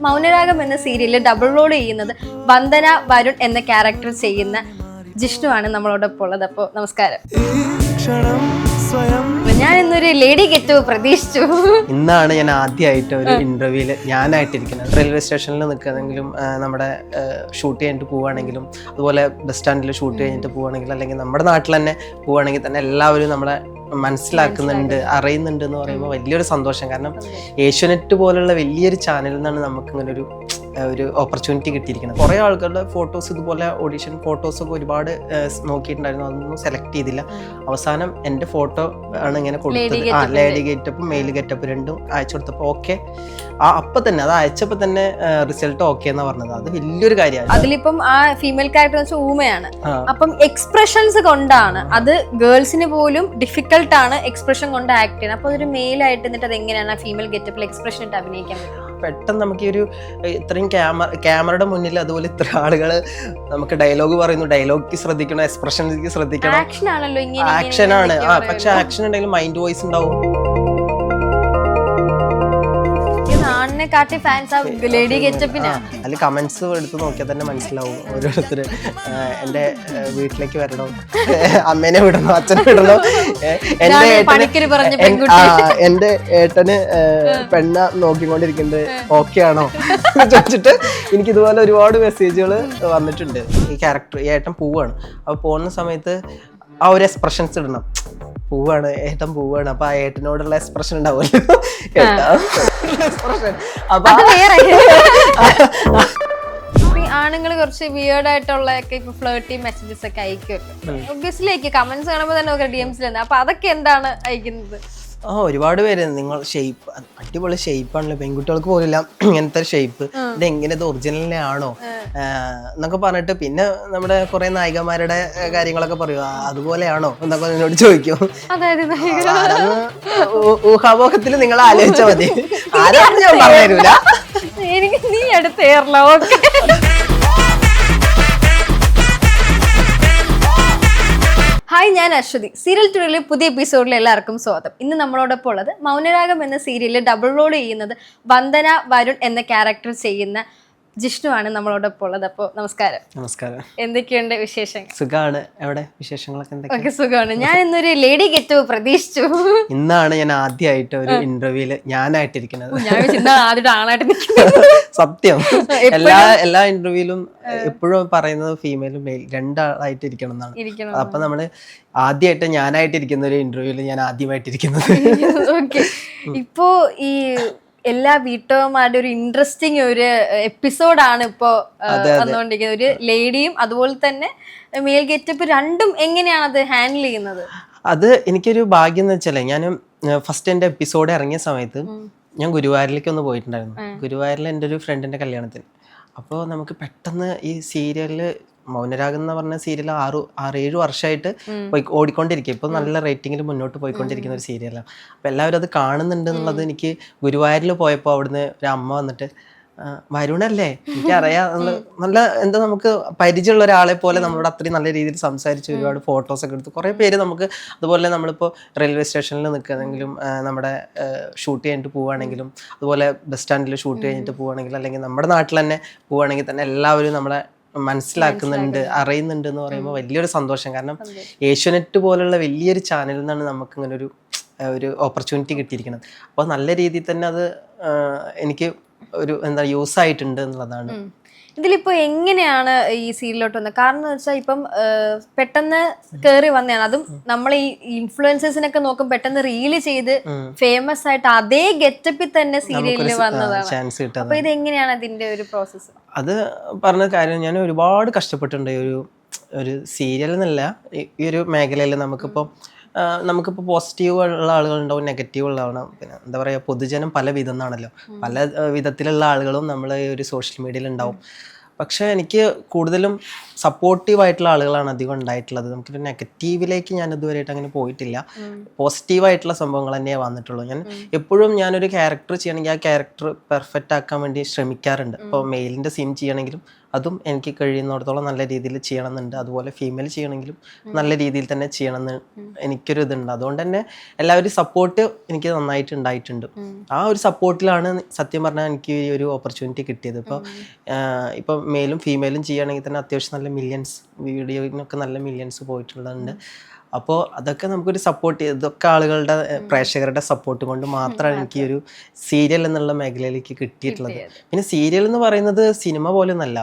മൗനരാഗം എന്ന സീരിയലിൽ double role ചെയ്യുന്നത് വന്ദന വരുൺ എന്ന ക്യാരക്ടർ ചെയ്യുന്ന ജിഷ്ണു ആണ് നമ്മളോടൊപ്പം ഉള്ളത്. അപ്പോൾ നമസ്കാരം. ഞാൻ ഇന്നൊരു ലേഡി ഗെറ്റ് പ്രതീക്ഷിച്ചു. ഇന്നാണ് ഞാൻ ആദ്യമായിട്ട് ഒരു ഇന്റർവ്യൂവിൽ ഞാനായിട്ടിരിക്കുന്നത്. റെയിൽവേ സ്റ്റേഷനിൽ നിൽക്കുകയാണെങ്കിലും നമ്മുടെ ഷൂട്ട് കഴിഞ്ഞിട്ട് പോവുകയാണെങ്കിലും അതുപോലെ ബസ് സ്റ്റാൻഡിൽ ഷൂട്ട് കഴിഞ്ഞിട്ട് പോവുകയാണെങ്കിലും അല്ലെങ്കിൽ നമ്മുടെ നാട്ടിൽ തന്നെ പോവുകയാണെങ്കിൽ തന്നെ എല്ലാവരും നമ്മളെ മനസ്സിലാക്കുന്നുണ്ട്, അറിയുന്നുണ്ട് എന്ന് പറയുമ്പോൾ വലിയൊരു സന്തോഷം. കാരണം ഏഷ്യാനെറ്റ് പോലുള്ള വലിയൊരു ചാനലിൽ നിന്നാണ് നമുക്ക് ഇങ്ങനെ ഒരു ഓപ്പർച്യൂണിറ്റി കിട്ടിയിരിക്കുന്നത്. കുറേ ആൾക്കാരുടെ ഫോട്ടോസ് ഇതുപോലെ ഓഡീഷൻ ഫോട്ടോസൊക്കെ ഒരുപാട് നോക്കിയിട്ടുണ്ടായിരുന്നു, അതൊന്നും സെലക്ട് ചെയ്തില്ല. അവസാനം എൻ്റെ ഫോട്ടോ ആണ് ഇങ്ങനെ കൊടുത്തത്. ലേഡി ഗെറ്റപ്പും മെയിൽ ഗെറ്റപ്പ് രണ്ടും അയച്ചു കൊടുത്തപ്പോൾ ഓക്കെ, അപ്പം തന്നെ അത് അയച്ചപ്പോൾ തന്നെ റിസൾട്ട് ഓക്കെ എന്നാ പറഞ്ഞത്. അത് വലിയൊരു കാര്യമാണ്. അതിലിപ്പം ആ ഫീമെയിൽ ക്യാരക്ടർ വെച്ചാൽ ഊമയാണ്. അപ്പം എക്സ്പ്രഷൻസ് കൊണ്ടാണ് അത് ഗേൾസിന് പോലും ഡിഫിക്കൽട്ട് ആണ് എക്സ്പ്രഷൻ കൊണ്ട് ആക്ട് ചെയ്യുന്നത്. അപ്പൊ ഒരു മെയിൽ ആയിട്ട് എന്നിട്ട് അത് എങ്ങനെയാണ് ആ ഫീമെയിൽ ഗെറ്റപ്പിൽ എക്സ്പ്രഷൻ ഇട്ട് അഭിനയിക്കാൻ പറ്റും? പെട്ടെന്ന് നമുക്ക് ഈ ഒരു ഇത്രയും ക്യാമറയുടെ മുന്നിൽ അതുപോലെ ഇത്ര ആളുകൾ നമുക്ക് ഡയലോഗ് പറയുന്നു, ഡയലോഗ് ശ്രദ്ധിക്കണം, എക്സ്പ്രഷൻസ് ശ്രദ്ധിക്കണം. ആക്ഷൻ ആണ്. പക്ഷെ ആക്ഷൻ ഉണ്ടെങ്കിലും മൈൻഡ് വോയിസ് ഉണ്ടാവും. അതിൽ കമന്റ്സ് എടുത്ത് നോക്കിയാൽ തന്നെ മനസ്സിലാവും ഓരോരുത്തര് എൻ്റെ വീട്ടിലേക്ക് വരണം, അമ്മേനെ വിടണോ, അച്ഛനെ വിടണോ, എൻ്റെ ഏട്ടന് പെണ്ണ നോക്കിക്കൊണ്ടിരിക്കുന്നത് ഓക്കെ ആണോ ചോദിച്ചിട്ട് എനിക്ക് ഇതുപോലെ ഒരുപാട് മെസ്സേജുകൾ വന്നിട്ടുണ്ട്. ഈ ക്യാരക്ടർ ഏട്ടൻ പോവാണ്, അപ്പൊ പോകുന്ന സമയത്ത് ആ ഒരു എക്സ്പ്രഷൻസ് ഇടണം. പൂവാണ്, ഏട്ടൻ പൂവാണ്, അപ്പൊ ആ ഏട്ടനോടുള്ള എക്സ്പ്രഷൻ ഉണ്ടാവുമല്ലോ, എക്സ്പ്രഷൻ. അപ്പൊ ആണുങ്ങൾ കുറച്ച് വിയേർഡ് ആയിട്ടുള്ള ഇപ്പൊ ഫ്ലേർട്ടി മെസ്സേജസ് ഒക്കെ അയക്കുമല്ലോ. ഒബ്വിയസ്ലി കമന്റ്സ് കാണുമ്പോൾ തന്നെ DMs ൽ. അപ്പൊ അതൊക്കെ എന്താണ് അയക്കുന്നത്? ഒരുപാട് പേര് നിങ്ങൾ ഷേപ്പ് അടിപൊളി ഷേപ്പാണല്ലോ, പെൺകുട്ടികൾക്ക് പോലില്ല ഇങ്ങനത്തെ ഷേപ്പ്, ഇതെങ്ങനെ ഇത് ഒറിജിനലിനെ ആണോ എന്നൊക്കെ പറഞ്ഞിട്ട് പിന്നെ നമ്മുടെ കുറെ നായികമാരുടെ കാര്യങ്ങളൊക്കെ പറയും, അതുപോലെയാണോ എന്നൊക്കെ എന്നോട് ചോദിക്കും. ഊഹാപോഹത്തിൽ നിങ്ങൾ ആലോചിച്ചാൽ മതി, ആരാണെന്ന് ഞാൻ പറഞ്ഞുതരൂല. എനിക്ക് നീ അടുത്തേറലോ. ഹായ്, ഞാൻ അശ്വതി. സീരിയൽ ടുഡേയിലെ പുതിയ എപ്പിസോഡിൽ എല്ലാവർക്കും സ്വാഗതം. ഇന്ന് നമ്മളോടൊപ്പം ഉള്ളത് മൗനരാഗം എന്ന സീരിയലിൽ ഡബിൾ റോൾ ചെയ്യുന്നത് വന്ദന വരുൺ എന്ന ക്യാരക്ടർ ചെയ്യുന്ന ജിഷ്ണു ആണ് നമ്മളോടൊപ്പം ഉള്ളത്. അപ്പോൾ നമസ്കാരം. നമസ്കാരം. എന്തൊക്കെയുണ്ട് വിശേഷങ്ങൾ? സുഖാണ്. എവിടെ വിശേഷങ്ങളൊക്കെ? ഒക്കെ സുഖമാണ്. ഞാൻ ഇന്നൊരു ലേഡി ഗെറ്റ് പ്രതീക്ഷിച്ചു. ഇന്നാണ് ഞാൻ ആദ്യമായിട്ട് ഒരു ഇന്റർവ്യൂവിൽ ഞാനായിട്ടിരിക്കുന്നത്. സത്യം. എല്ലാ ഇന്റർവ്യൂവിലും എപ്പോഴും പറയുന്നത് ഫീമെയിലും മെയിൽ രണ്ടാളായിട്ട് ഇരിക്കണം എന്നാണ്. അപ്പൊ നമ്മള് ആദ്യമായിട്ട് ഞാനായിട്ടിരിക്കുന്ന ഒരു ഇന്റർവ്യൂവിൽ ഞാൻ ആദ്യമായിട്ടിരിക്കുന്നത്. ഇപ്പോ ഈ എല്ലാ വീട്ടമ്മമാരുടെ ഒരു ഇൻട്രസ്റ്റിംഗ് ഒരു എപ്പിസോഡാണ് ഇപ്പോ വന്നുകൊണ്ടിരിക്കുന്നത്. ഒരു ലേഡിയും അതുപോലെ തന്നെ മെയിൽ ഗെറ്റപ്പ് രണ്ടും എങ്ങനെയാണ് അത് ഹാൻഡിൽ ചെയ്യുന്നത്? അത് എനിക്കൊരു ഭാഗ്യം എന്ന് വെച്ചാലേ, ഞാൻ ഫസ്റ്റ് എൻ്റെ എപ്പിസോഡ് ഇറങ്ങിയ സമയത്ത് ഞാൻ ഗുരുവായൂരിലേക്ക് ഒന്ന് പോയിട്ടുണ്ടായിരുന്നു. ഗുരുവായൂരിൽ എൻ്റെ ഒരു ഫ്രണ്ടിൻ്റെ കല്യാണത്തിന്. അപ്പോൾ നമുക്ക് പെട്ടെന്ന് ഈ സീരിയലില് മൗനരാഗം എന്ന് പറഞ്ഞ സീരിയൽ 6-7 വർഷമായിട്ട് ഓടിക്കൊണ്ടിരിക്കുക. ഇപ്പോൾ നല്ല റേറ്റിംഗിൽ മുന്നോട്ട് പോയിക്കൊണ്ടിരിക്കുന്ന ഒരു സീരിയലാണ്. അപ്പോൾ എല്ലാവരും അത് കാണുന്നുണ്ട് എന്നുള്ളത് എനിക്ക് ഗുരുവായൂരിൽ പോയപ്പോൾ അവിടുന്ന് ഒരു അമ്മ വന്നിട്ട്, വരുണല്ലേ, എനിക്കറിയാം, നല്ല എന്താ നമുക്ക് പരിചയമുള്ള ഒരാളെ പോലെ നമ്മളോട് അത്രയും നല്ല രീതിയിൽ സംസാരിച്ച് ഒരുപാട് ഫോട്ടോസൊക്കെ എടുത്ത് കുറേ പേര് നമുക്ക്. അതുപോലെ നമ്മളിപ്പോൾ റെയിൽവേ സ്റ്റേഷനിൽ നിൽക്കുകയാണെങ്കിലും നമ്മുടെ ഷൂട്ട് കഴിഞ്ഞിട്ട് പോവുകയാണെങ്കിലും അതുപോലെ ബസ് സ്റ്റാൻഡിൽ ഷൂട്ട് കഴിഞ്ഞിട്ട് പോവുകയാണെങ്കിലും അല്ലെങ്കിൽ നമ്മുടെ നാട്ടിൽ തന്നെ പോവുകയാണെങ്കിൽ തന്നെ എല്ലാവരും നമ്മളെ മനസ്സിലാക്കുന്നുണ്ട്, അറിയുന്നുണ്ട് എന്ന് പറയുമ്പോൾ വലിയൊരു സന്തോഷം. കാരണം ഏഷ്യാനെറ്റ് പോലുള്ള വലിയൊരു ചാനലിൽ നിന്നാണ് നമുക്ക് ഇങ്ങനെ ഒരു ഓപ്പർച്യൂണിറ്റി കിട്ടിയിരിക്കുന്നത്. അപ്പോൾ നല്ല രീതിയിൽ തന്നെ അത് എനിക്ക് ഒരു യൂസ് ആയിട്ടുണ്ട് എന്നുള്ളതാണ്. ഇതിലിപ്പോ എങ്ങനെയാണ് ഈ സീരിയലോട്ട് വന്നത്? കാരണം എന്ന് വെച്ചാൽ ഇപ്പം പെട്ടെന്ന് കയറി വന്നതാണ്. അതും നമ്മൾ ഈ ഇൻഫ്ലുവൻസേഴ്സിനൊക്കെ നോക്കും, പെട്ടെന്ന് റീല് ചെയ്ത് ഫേമസ് ആയിട്ട് അതേ ഗെറ്റപ്പിൽ തന്നെ സീരിയലിൽ വന്നതാണ്. അപ്പൊ ഇത് എങ്ങനെയാണ് അതിന്റെ ഒരു പ്രോസസ്സ്? അത് പറഞ്ഞ കാര്യം, ഞാൻ ഒരുപാട് കഷ്ടപ്പെട്ടിട്ടുണ്ട് ഒരു സീരിയൽ എന്നല്ല, ഈ ഒരു മേഖലയിൽ നമുക്കിപ്പോൾ പോസിറ്റീവ് ഉള്ള ആളുകളുണ്ടാവും, നെഗറ്റീവ് ഉള്ള ആളുണ്ടാവും. പിന്നെ എന്താ പറയുക, പൊതുജനം പല വിധം എന്നാണല്ലോ, പല വിധത്തിലുള്ള ആളുകളും നമ്മൾ ഈ ഒരു സോഷ്യൽ മീഡിയയിൽ ഉണ്ടാവും. പക്ഷേ എനിക്ക് കൂടുതലും സപ്പോർട്ടീവായിട്ടുള്ള ആളുകളാണ് അധികം ഉണ്ടായിട്ടുള്ളത്. നമുക്കൊരു നെഗറ്റീവിലേക്ക് ഞാൻ ഇതുവരെയായിട്ട് അങ്ങനെ പോയിട്ടില്ല. പോസിറ്റീവായിട്ടുള്ള സംഭവങ്ങൾ തന്നെയേ വന്നിട്ടുള്ളൂ. ഞാൻ എപ്പോഴും ഞാനൊരു ക്യാരക്ടർ ചെയ്യണമെങ്കിൽ ആ ക്യാരക്ടർ പെർഫെക്റ്റ് ആക്കാൻ വേണ്ടി ശ്രമിക്കാറുണ്ട്. ഇപ്പോൾ മെയിലിൻ്റെ സീൻ ചെയ്യണമെങ്കിലും അതും എനിക്ക് കഴിയുന്നിടത്തോളം നല്ല രീതിയിൽ ചെയ്യണമെന്നുണ്ട്. അതുപോലെ ഫീമെയിൽ ചെയ്യണമെങ്കിലും നല്ല രീതിയിൽ തന്നെ ചെയ്യണമെന്ന് എനിക്കൊരു ഇതുണ്ട്. അതുകൊണ്ട് തന്നെ എല്ലാവരും സപ്പോർട്ട് എനിക്ക് നന്നായിട്ട് ഉണ്ടായിട്ടുണ്ട്. ആ ഒരു സപ്പോർട്ടിലാണ് സത്യം പറഞ്ഞാൽ എനിക്ക് ഈ ഒരു ഓപ്പർച്യൂണിറ്റി കിട്ടിയത്. ഇപ്പോൾ മെയിലും ഫീമെയിലും ചെയ്യുകയാണെങ്കിൽ തന്നെ അത്യാവശ്യം നല്ല മില്യൺസ് വീഡിയോയിനൊക്കെ നല്ല മില്യൺസ് പോയിട്ടുള്ളതുണ്ട്. അപ്പോൾ അതൊക്കെ നമുക്കൊരു സപ്പോർട്ട് ഇതൊക്കെ ആളുകളുടെ പ്രേക്ഷകരുടെ സപ്പോർട്ട് കൊണ്ട് മാത്രമാണ് എനിക്ക് ഈ ഒരു സീരിയൽ എന്നുള്ള മേഖലയിലേക്ക് കിട്ടിയിട്ടുള്ളത്. പിന്നെ സീരിയൽ എന്ന് പറയുന്നത് സിനിമ പോലെ ഒന്നല്ല,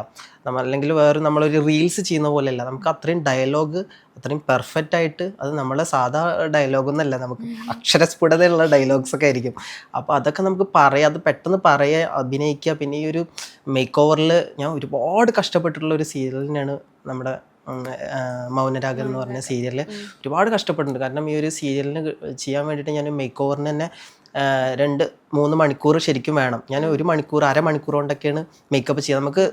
അല്ലെങ്കിൽ നമ്മളൊരു റീൽസ് ചെയ്യുന്ന പോലെയല്ല. നമുക്ക് അത്രയും ഡയലോഗ് അത്രയും പെർഫെക്റ്റ് ആയിട്ട്, അത് നമ്മളെ സാധാ ഡയലോഗൊന്നല്ല, നമുക്ക് അക്ഷരസ്ഫുടതയുള്ള ഡയലോഗ്സ് ഒക്കെ ആയിരിക്കും. അപ്പോൾ അതൊക്കെ നമുക്ക് പറയാം, അത് പെട്ടെന്ന് പറയുക, അഭിനയിക്കുക. പിന്നെ ഈ ഒരു മേക്ക് ഓവറിൽ ഞാൻ ഒരുപാട് കഷ്ടപ്പെട്ടിട്ടുള്ള ഒരു സീരിയലിനാണ് നമ്മുടെ മൗനരാഗം എന്ന് പറഞ്ഞ സീരിയലിൽ ഒരുപാട് കഷ്ടപ്പെട്ടിട്ടുണ്ട്. കാരണം ഈ ഒരു സീരിയലിന് ചെയ്യാൻ വേണ്ടിയിട്ട് ഞാൻ മേക്ക് ഓവറിന് തന്നെ 2-3 മണിക്കൂർ ശരിക്കും വേണം. ഞാൻ 1 മണിക്കൂർ അരമണിക്കൂർ കൊണ്ടൊക്കെയാണ് മേക്കപ്പ് ചെയ്യുക. നമുക്ക്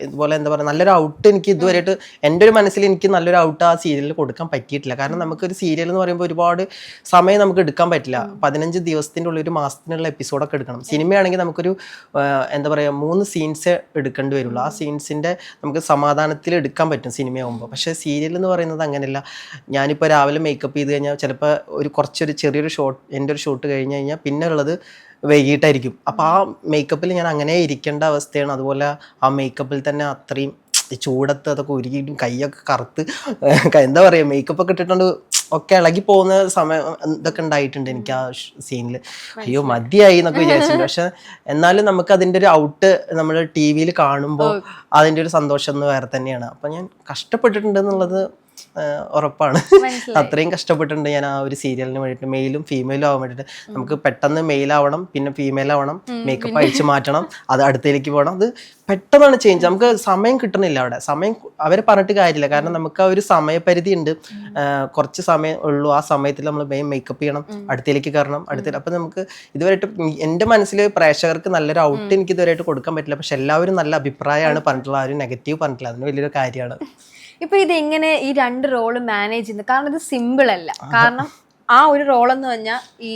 ഇതുപോലെ എന്താ പറയുക, നല്ലൊരു ഔട്ട് എനിക്ക് ഇതുവരെയായിട്ട് എൻ്റെ ഒരു മനസ്സിൽ എനിക്ക് നല്ലൊരു ഔട്ട് ആ സീരിയലിൽ കൊടുക്കാൻ പറ്റിയിട്ടില്ല. കാരണം നമുക്കൊരു സീരിയൽ എന്ന് പറയുമ്പോൾ ഒരുപാട് സമയം നമുക്ക് എടുക്കാൻ പറ്റില്ല. 15 ദിവസത്തിൻ്റെ ഉള്ളിൽ 1 മാസത്തിനുള്ള എപ്പിസോഡൊക്കെ എടുക്കണം. സിനിമയാണെങ്കിൽ നമുക്കൊരു എന്താ പറയുക 3 സീൻസ് എടുക്കേണ്ടി വരുള്ളൂ. ആ സീൻസിൻ്റെ നമുക്ക് സമാധാനത്തിൽ എടുക്കാൻ പറ്റും സിനിമയാകുമ്പോൾ. പക്ഷേ സീരിയൽ എന്ന് പറയുന്നത് അങ്ങനെയല്ല. ഞാനിപ്പോൾ രാവിലെ മേക്കപ്പ് ചെയ്ത് കഴിഞ്ഞാൽ ചിലപ്പോൾ ചെറിയൊരു ഷോട്ട്, എൻ്റെ ഒരു ഷോട്ട് കഴിഞ്ഞ് കഴിഞ്ഞാൽ പിന്നെ ഉള്ളത് വൈകിട്ടായിരിക്കും. അപ്പോൾ ആ മേക്കപ്പിൽ ഞാൻ അങ്ങനെ ഇരിക്കേണ്ട അവസ്ഥയാണ്. അതുപോലെ ആ മേക്കപ്പിൽ തന്നെ അത്രയും ചൂടത്ത് അതൊക്കെ ഉരുകിയിട്ടും കൈയൊക്കെ കറുത്ത് എന്താ പറയുക, മേക്കപ്പൊക്കെ ഇട്ടിട്ടുണ്ട് ഒക്കെ ഇളകി പോകുന്ന സമയം ഇതൊക്കെ ഉണ്ടായിട്ടുണ്ട് എനിക്ക് ആ സീനിൽ. അയ്യോ മതിയായി എന്നൊക്കെ വിചാരിച്ചിട്ടുണ്ട്. പക്ഷെ എന്നാലും നമുക്ക് അതിൻ്റെ ഒരു ഔട്ട് നമ്മൾ ടി വിയിൽ കാണുമ്പോൾ അതിൻ്റെ ഒരു സന്തോഷം ഒന്ന് വേറെ തന്നെയാണ്. അപ്പം ഞാൻ കഷ്ടപ്പെട്ടിട്ടുണ്ട് എന്നുള്ളത് ഉറപ്പാണ്. അത്രയും കഷ്ടപ്പെട്ടിട്ടുണ്ട് ഞാൻ ആ ഒരു സീരിയലിന് വേണ്ടിയിട്ട്. മെയിലും ഫീമെയിലും ആവാൻ വേണ്ടിയിട്ട്. നമുക്ക് പെട്ടെന്ന് മെയിലാവണം, പിന്നെ ഫീമെയിൽ ആവണം, മേക്കപ്പ് അഴിച്ചു മാറ്റണം, അത് അടുത്തേക്ക് പോകണം. അത് പെട്ടെന്നാണ് ചേഞ്ച്. നമുക്ക് സമയം കിട്ടണില്ല അവിടെ. സമയം അവരെ പറഞ്ഞിട്ട് കാര്യമില്ല. കാരണം നമുക്ക് ആ ഒരു സമയപരിധി ഉണ്ട്, കുറച്ച് സമയം ഉള്ളൂ. ആ സമയത്തിൽ നമ്മൾ മേക്കപ്പ് ചെയ്യണം, അടുത്തേക്ക് കയറണം, അപ്പം നമുക്ക് ഇതുവരെയായിട്ട് എൻ്റെ മനസ്സിൽ പ്രേക്ഷകർക്ക് നല്ലൊരു ഔട്ട് എനിക്ക് ഇതുവരെയായിട്ട് കൊടുക്കാൻ പറ്റില്ല. പക്ഷെ എല്ലാവരും നല്ല അഭിപ്രായമാണ് പറഞ്ഞിട്ടുള്ളത്, ആ ഒരു നെഗറ്റീവ് പറഞ്ഞിട്ടില്ല. അതിന് വലിയൊരു കാര്യമാണ്. ഇപ്പൊ ഇതെങ്ങനെ ഈ 2 റോള് മാനേജ് ചെയ്യുന്നത്? കാരണം ഇത് സിമ്പിൾ അല്ല. കാരണം ആ ഒരു റോൾ എന്ന് പറഞ്ഞാൽ ഈ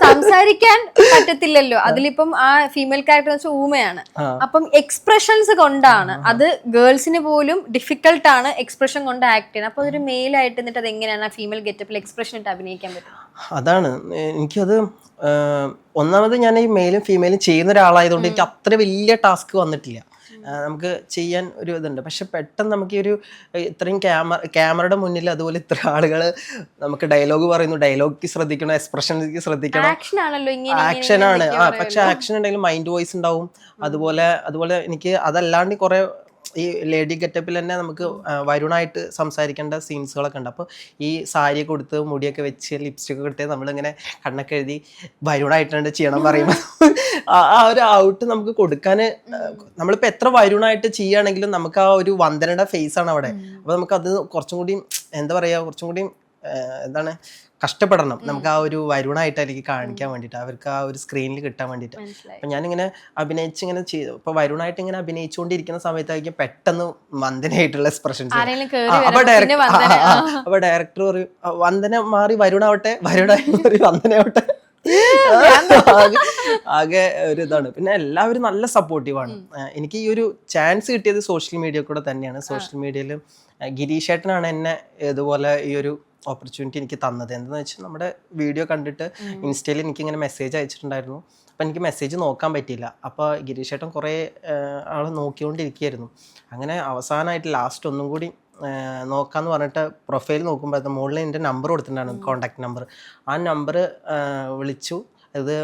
സംസാരിക്കാൻ പറ്റത്തില്ലല്ലോ. അതിലിപ്പം ആ ഫീമെയിൽ ക്യാരക്ടർ എന്ന് വെച്ചാൽ ഊമയാണ്. അപ്പം എക്സ്പ്രഷൻസ് കൊണ്ടാണ്, അത് ഗേൾസിന് പോലും ഡിഫിക്കൽട്ട് ആണ് എക്സ്പ്രഷൻ കൊണ്ട് ആക്ട് ചെയ്യാൻ. അപ്പൊ അതൊരു മെയിൽ ആയിട്ട് എന്നിട്ട് അത് എങ്ങനെയാണ് ആ ഫീമെയിൽ ഗെറ്റപ്പിൽ എക്സ്പ്രഷൻ ഇട്ട് അഭിനയിക്കാൻ പറ്റും? അതാണ് എനിക്കത് ഒന്നാമത് ഞാൻ ഈ മെയിലും ഫീമെയിലും ചെയ്യുന്ന ഒരാളായതുകൊണ്ട് എനിക്ക് അത്ര വലിയ ടാസ്ക് വന്നിട്ടില്ല. നമുക്ക് ചെയ്യാൻ ഒരു ഇതുണ്ട്. പക്ഷെ പെട്ടെന്ന് നമുക്ക് ഈ ഒരു ഇത്രയും ക്യാമറയുടെ മുന്നിൽ അതുപോലെ ഇത്ര ആളുകൾ നമുക്ക് ഡയലോഗ് പറയുന്നു, ഡയലോഗ് ശ്രദ്ധിക്കണം, എക്സ്പ്രഷൻസ് ശ്രദ്ധിക്കണം. ആക്ഷനാണ്. പക്ഷെ ആക്ഷൻ ഉണ്ടെങ്കിലും മൈൻഡ് വോയിസ് ഉണ്ടാവും. അതുപോലെ എനിക്ക് അതല്ലാണ്ട് കുറെ ഈ ലേഡി ഗെറ്റപ്പിൽ തന്നെ നമുക്ക് വരുണായിട്ട് സംസാരിക്കേണ്ട സീൻസുകളൊക്കെ ഉണ്ട്. അപ്പോൾ ഈ സാരിയൊക്കെ കൊടുത്ത് മുടിയൊക്കെ വെച്ച് ലിപ്സ്റ്റിക് ഒക്കെ എടുത്ത് നമ്മളിങ്ങനെ കണ്ണൊക്കെ എഴുതി വരുണായിട്ടുണ്ട് ചെയ്യണം പറയുമ്പോൾ ആ ഒരു ഔട്ട് നമുക്ക് കൊടുക്കാൻ, നമ്മളിപ്പോൾ എത്ര വരുണായിട്ട് ചെയ്യുകയാണെങ്കിലും നമുക്ക് ആ ഒരു വന്ദനയുടെ ഫേസ് ആണ് അവിടെ. അപ്പോൾ നമുക്കത് കുറച്ചും കൂടി എന്താ പറയുക, കുറച്ചും കൂടി എന്താണ് കഷ്ടപ്പെടണം നമുക്ക് ആ ഒരു വരുണായിട്ട് എനിക്ക് കാണിക്കാൻ വേണ്ടിയിട്ട്, അവർക്ക് ആ ഒരു സ്ക്രീനിൽ കിട്ടാൻ വേണ്ടിയിട്ട്. അപ്പം ഞാനിങ്ങനെ അഭിനയിച്ചിങ്ങനെ ചെയ്തു. ഇപ്പോൾ വരുണായിട്ട് ഇങ്ങനെ അഭിനയിച്ചുകൊണ്ടിരിക്കുന്ന സമയത്തായിരിക്കും പെട്ടെന്ന് വന്ദനയായിട്ടുള്ള എക്സ്പ്രഷൻസ്. അപ്പോൾ ഡയറക്ടർ പറയും വന്ദന മാറി വരുണാവട്ടെ, വരുണായി വന്ദനയാവട്ടെ. ആകെ ഒരു ഇതാണ്. പിന്നെ എല്ലാവരും നല്ല സപ്പോർട്ടീവാണ്. എനിക്ക് ഈ ഒരു ചാൻസ് കിട്ടിയത് സോഷ്യൽ മീഡിയ കൂടെ തന്നെയാണ്. സോഷ്യൽ മീഡിയയിൽ ഗിരീഷേട്ടനാണ് എന്നെ ഇതുപോലെ ഈ ഒരു ഓപ്പർച്യൂണിറ്റി എനിക്ക് തന്നത്. എന്താണെന്ന് വെച്ചാൽ നമ്മുടെ വീഡിയോ കണ്ടിട്ട് ഇൻസ്റ്റയിൽ എനിക്കിങ്ങനെ മെസ്സേജ് അയച്ചിട്ടുണ്ടായിരുന്നു. അപ്പം എനിക്ക് മെസ്സേജ് നോക്കാൻ പറ്റിയില്ല. അപ്പോൾ ഗിരീഷേട്ടൻ കുറേ ആൾ നോക്കിക്കൊണ്ടിരിക്കുകയായിരുന്നു. അങ്ങനെ അവസാനമായിട്ട് ലാസ്റ്റ് ഒന്നും കൂടി നോക്കാമെന്ന് പറഞ്ഞിട്ട് പ്രൊഫൈൽ നോക്കുമ്പോൾ മുകളിൽ എൻ്റെ നമ്പർ കൊടുത്തിട്ടുണ്ടായിരുന്നു, കോൺടാക്ട് നമ്പർ. ആ നമ്പർ വിളിച്ചു. ഇത്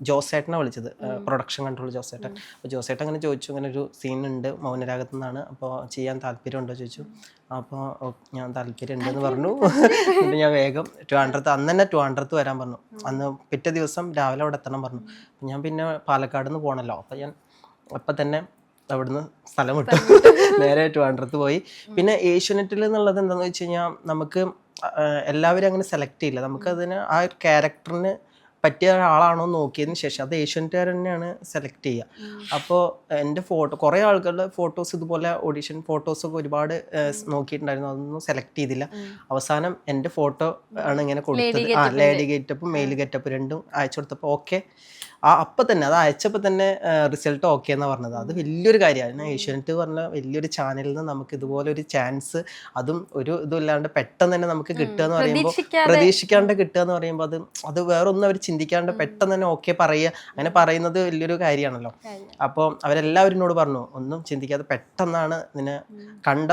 ജോസേട്ടനെ വിളിച്ചത്, പ്രൊഡക്ഷൻ കൺട്രോൾ ജോസേട്ടൻ. അപ്പോൾ ജോസേട്ടൻ അങ്ങനെ ചോദിച്ചു, ഇങ്ങനെ ഒരു സീനുണ്ട് മൗനരാഗത്തു നിന്നാണ്, അപ്പോൾ ചെയ്യാൻ താല്പര്യമുണ്ടോ ചോദിച്ചു. അപ്പോൾ ഞാൻ താല്പര്യം ഉണ്ടെന്ന് പറഞ്ഞു. എന്നിട്ട് ഞാൻ വേഗം അന്ന് തന്നെ ട്രിവാൻഡ്രത്ത് വരാൻ പറഞ്ഞു. അന്ന് പിറ്റേ ദിവസം രാവിലെ അവിടെ എത്തണം പറഞ്ഞു. അപ്പം ഞാൻ പിന്നെ പാലക്കാട് നിന്ന് പോകണമല്ലോ, അപ്പോൾ ഞാൻ അപ്പം തന്നെ അവിടുന്ന് സ്ഥലം വിട്ടു, നേരെ ട്രിവാൻഡ്രത്ത് പോയി. പിന്നെ ഏഷ്യാനെറ്റിൽ എന്നുള്ളത് എന്താണെന്ന് വെച്ച് കഴിഞ്ഞാൽ നമുക്ക് എല്ലാവരും അങ്ങനെ സെലക്ട് ചെയ്യില്ല. നമുക്കതിന് ആ ഒരു ക്യാരക്ടറിന് പറ്റിയ ഒരാളാണോ നോക്കിയതിന് ശേഷം അത് ഏഷ്യാനെറ്റുകാർ തന്നെയാണ് സെലക്ട് ചെയ്യുക. അപ്പോൾ എൻ്റെ കുറേ ആളുകളുടെ ഫോട്ടോസ് ഇതുപോലെ ഓഡിഷൻ ഫോട്ടോസൊക്കെ ഒരുപാട് നോക്കിയിട്ടുണ്ടായിരുന്നു, അതൊന്നും സെലക്ട് ചെയ്തില്ല. അവസാനം എൻ്റെ ഫോട്ടോ ആണ് ഇങ്ങനെ കൊടുത്തത്. ലേഡി ഗെറ്റപ്പും മെയിൽ ഗെറ്റപ്പ് രണ്ടും അയച്ചു കൊടുത്തപ്പോൾ ഓക്കെ അപ്പം തന്നെ അത് അയച്ചപ്പോൾ തന്നെ റിസൾട്ട് ഓക്കെ എന്നാണ് പറഞ്ഞത്. അത് വലിയൊരു കാര്യമാണ്. ഏഷ്യാനെറ്റ് പറഞ്ഞ വലിയൊരു ചാനലിൽ നിന്ന് നമുക്ക് ഇതുപോലെ ഒരു ചാൻസ്, അതും ഒരു ഇതുമില്ലാണ്ട് പെട്ടെന്ന് തന്നെ നമുക്ക് കിട്ടുക എന്ന് പറയുമ്പോൾ, പ്രതീക്ഷിക്കാണ്ട് കിട്ടുക എന്ന് പറയുമ്പോൾ അത് വേറൊന്നും അവർ ചിന്തിക്കാണ്ട് പെട്ടെന്ന് തന്നെ ഓക്കെ പറയുക, അങ്ങനെ പറയുന്നത് വലിയൊരു കാര്യമാണല്ലോ. അപ്പോൾ അവരെല്ലാവരും എന്നോട് പറഞ്ഞു, ഒന്നും ചിന്തിക്കാതെ പെട്ടെന്നാണ് നിന്നെ കണ്ട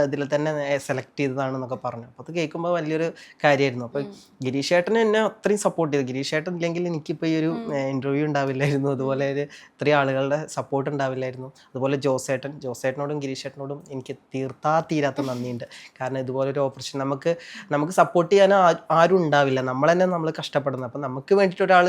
ഇതിൽ തന്നെ സെലക്ട് ചെയ്തതാണെന്നൊക്കെ പറഞ്ഞു. അപ്പോൾ അത് കേൾക്കുമ്പോൾ വലിയൊരു കാര്യമായിരുന്നു. അപ്പോൾ ഗിരീഷ് ഏട്ടന് എന്നെ അത്രയും സപ്പോർട്ട് ചെയ്തു. ഗിരീഷ് ഏട്ടൻ ഇല്ലെങ്കിൽ എനിക്കിപ്പോൾ ഈ ഒരു ഇൻ്റർവ്യൂ ഉണ്ടാവില്ലായിരുന്നു, അതുപോലെ ഒരു ഇത്രയും ആളുകളുടെ സപ്പോർട്ട് ഉണ്ടാവില്ലായിരുന്നു. അതുപോലെ ജോസേട്ടനോടും ഗിരീഷ് ഏട്ടനോടും എനിക്ക് തീരാത്ത നന്ദിയുണ്ട്. കാരണം ഇതുപോലെ ഒരു ഓപ്പർച്യൂണിറ്റി നമുക്ക് സപ്പോർട്ട് ചെയ്യാൻ ആരും ഉണ്ടാവില്ല, നമ്മൾ കഷ്ടപ്പെടുന്നത്. അപ്പം നമുക്ക് വേണ്ടിയിട്ട് ഒരാൾ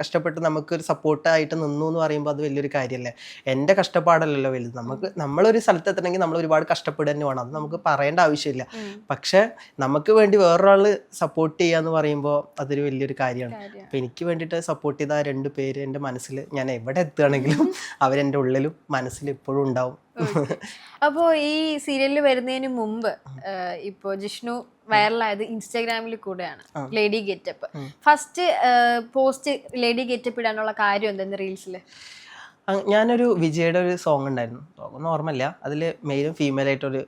കഷ്ടപ്പെട്ട് നമുക്കൊരു സപ്പോർട്ടായിട്ട് നിന്നു എന്ന് പറയുമ്പോൾ അത് വലിയൊരു കാര്യമല്ലേ. എൻ്റെ കഷ്ടപ്പാടല്ലല്ലോ വലുത്. നമ്മളൊരു സ്ഥലത്ത് എത്തണമെങ്കിൽ നമ്മൾ ഒരുപാട് കഷ്ടപ്പെടുക തന്നെ വേണം, അത് നമുക്ക് പറയേണ്ട ആവശ്യമില്ല. പക്ഷെ നമുക്ക് വേണ്ടി വേറൊരാൾ സപ്പോർട്ട് ചെയ്യാന്ന് പറയുമ്പോൾ അതൊരു വലിയൊരു കാര്യമാണ്. അപ്പം എനിക്ക് വേണ്ടിയിട്ട് സപ്പോർട്ട് ചെയ്ത ആ 2 പേര് എൻ്റെ മനസ്സിൽ, ഞാൻ എവിടെ എത്തുകയാണെങ്കിലും അവരെൻ്റെ ഉള്ളിലും മനസ്സിൽ എപ്പോഴും ഉണ്ടാവും. അപ്പോൾ ഈ സീരിയലിൽ വരുന്നതിന് മുമ്പ് ഇപ്പോൾ ജിഷ്ണു വൈറലായത് ഇൻസ്റ്റാഗ്രാമിൽ കൂടെയാണ്, lady getup. First post lady getup ഇടാനുള്ള കാര്യം എന്തെന്ന് റീൽസിൽ? ഞാനൊരു വിജയുടെ ഒരു സോങ് ഉണ്ടായിരുന്നു, സോങ് ഓർമ്മയില്ല, അതിൽ മെയിലും ഫീമെയിൽ ആയിട്ടൊരു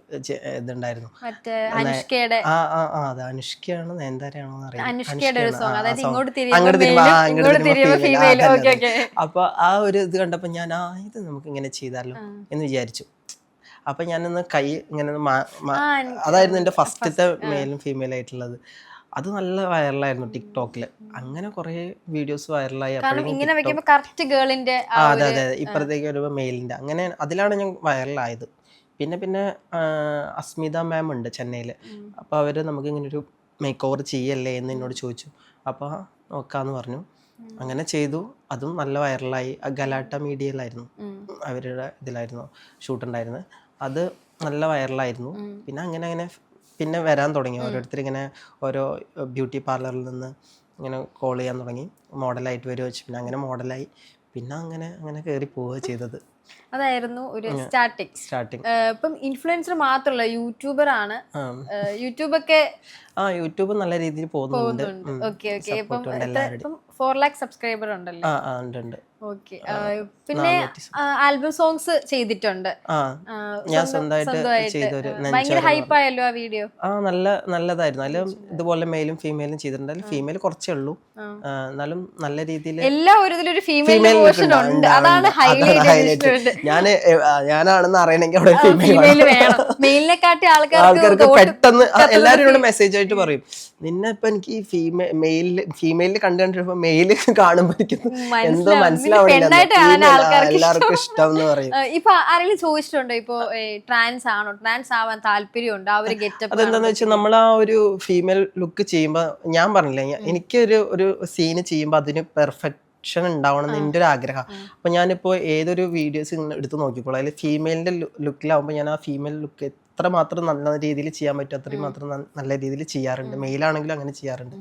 ഇതുണ്ടായിരുന്നു. അത് അനുഷ്കയാണോ നയൻതാരയാണോ അപ്പൊ ആ ഒരു ഇത് കണ്ടപ്പോ ഞാൻ ഇത് നമുക്ക് ഇങ്ങനെ ചെയ്താലോ എന്ന് വിചാരിച്ചു. അപ്പൊ ഞാനൊന്ന് കൈ ഇങ്ങനെ അതായിരുന്നു എൻ്റെ ഫസ്റ്റത്തെ മെയിലും ഫീമെയിൽ ആയിട്ടുള്ളത്. അത് നല്ല വൈറലായിരുന്നു ടിക്ടോക്കില്. അങ്ങനെ കുറെ വീഡിയോസ് വൈറലായി. അതെ, ഇപ്പഴത്തേക്ക് ഒരു മെയിലിന്റെ, അങ്ങനെ അതിലാണ് ഞാൻ വൈറലായത്. പിന്നെ അസ്മിത മാം ഉണ്ട് ചെന്നൈയിൽ. അപ്പോൾ അവര് നമുക്ക് ഇങ്ങനെ ഒരു മേക്ക് ഓവർ ചെയ്യല്ലേ എന്ന് എന്നോട് ചോദിച്ചു. അപ്പോൾ നോക്കാന്ന് പറഞ്ഞു. അങ്ങനെ ചെയ്തു. അതും നല്ല വൈറലായി. ഗലാട്ട മീഡിയയിലായിരുന്നു, അവരുടെ ഇതിലായിരുന്നു ഷൂട്ടുണ്ടായിരുന്നത്. അത് നല്ല വൈറലായിരുന്നു. പിന്നെ വരാൻ തുടങ്ങി ഓരോരുത്തർ, ഇങ്ങനെ ഓരോ ബ്യൂട്ടി പാർലറിൽ നിന്ന് ഇങ്ങനെ കോൾ ചെയ്യാൻ തുടങ്ങി, മോഡലായിട്ട് വരുമോ വെച്ച്. പിന്നെ അങ്ങനെ മോഡലായി. പിന്നെ അങ്ങനെ കയറി പോവുക ചെയ്തത്. അതായിരുന്നു ഒരു സ്റ്റാർട്ടിങ്. ഇപ്പം ഇൻഫ്ലുവൻസർ മാത്രമല്ല, യൂട്യൂബർ ആണ്. യൂട്യൂബൊക്കെ യൂട്യൂബ് നല്ല രീതിയിൽ പോകുന്നുണ്ട്. 4 lakh സബ്സ്ക്രൈബർ ഉണ്ടല്ലോ. ഉണ്ട്. ഓക്കെ. പിന്നെ ആൽബം സോങ്സ് ചെയ്തിട്ടുണ്ട്. ഞാൻ സ്വന്തമായിട്ട് ചെയ്തൊരു ഭയങ്കര ഹൈപ്പായല്ലോ ആ വീഡിയോ. നല്ലതായിരുന്നു. അതിലും ഇതുപോലെ മെയിലും ഫീമെയിലും ചെയ്തിട്ടുണ്ട്. അതിൽ ഫീമെയിൽ കുറച്ചേ ഉള്ളൂ, എന്നാലും നല്ല രീതിയിൽ ഒരു ഫീമെയിൽ വേർഷൻ ഉണ്ട്. അതാണ് ഹൈലൈറ്റ്. ഞാനാണെന്ന് അറിയണമെങ്കിൽ അവിടെ ഫീമെയിൽ വേണം. മെയിലിനെക്കാട്ടി ആൾക്കാർക്ക് പെട്ടെന്ന് എല്ലാവരും മെസ്സേജ് ആയിട്ട് പറയും, നിന്നെ ഇപ്പൊ എനിക്ക് ഈ ഫീമെയിലിൽ കണ്ടിട്ടുണ്ടപ്പോ മെയില് കാണുമ്പോ എന്തോ മനസ്സിലാവില്ല, എല്ലാവർക്കും ഇഷ്ടം എന്ന് പറയും. ഇപ്പൊ ആരെങ്കിലും ചോദിച്ചിട്ടുണ്ടോ ഇപ്പൊ ട്രാൻസ് ആവാൻ താല്പര്യമുണ്ടോ? ആ ഒരു ഗെറ്റപ്പ് അതെന്താന്ന് വെച്ചാൽ നമ്മൾ ആ ഒരു ഫീമെയിൽ ലുക്ക് ചെയ്യുമ്പോ, ഞാൻ പറഞ്ഞില്ലേ, എനിക്ക് ഒരു സീന് ചെയ്യുമ്പോ അതിന് പെർഫെക്ഷൻ ഉണ്ടാവണം എന്ന് എൻ്റെ ഒരു ആഗ്രഹം. അപ്പൊ ഞാനിപ്പോ ഏതൊരു വീഡിയോസ് എടുത്ത് നോക്കിക്കോളാം, അതിൽ ഫീമെയിലിന്റെ ലുക്കിലാവുമ്പോൾ ഞാൻ ആ ഫീമെയിൽ ലുക്ക് എത്രമാത്രം നല്ല രീതിയിൽ ചെയ്യാൻ പറ്റും അത്രയും മാത്രം നല്ല രീതിയിൽ ചെയ്യാറുണ്ട്. മെയിലാണെങ്കിലും അങ്ങനെ ചെയ്യാറുണ്ട്.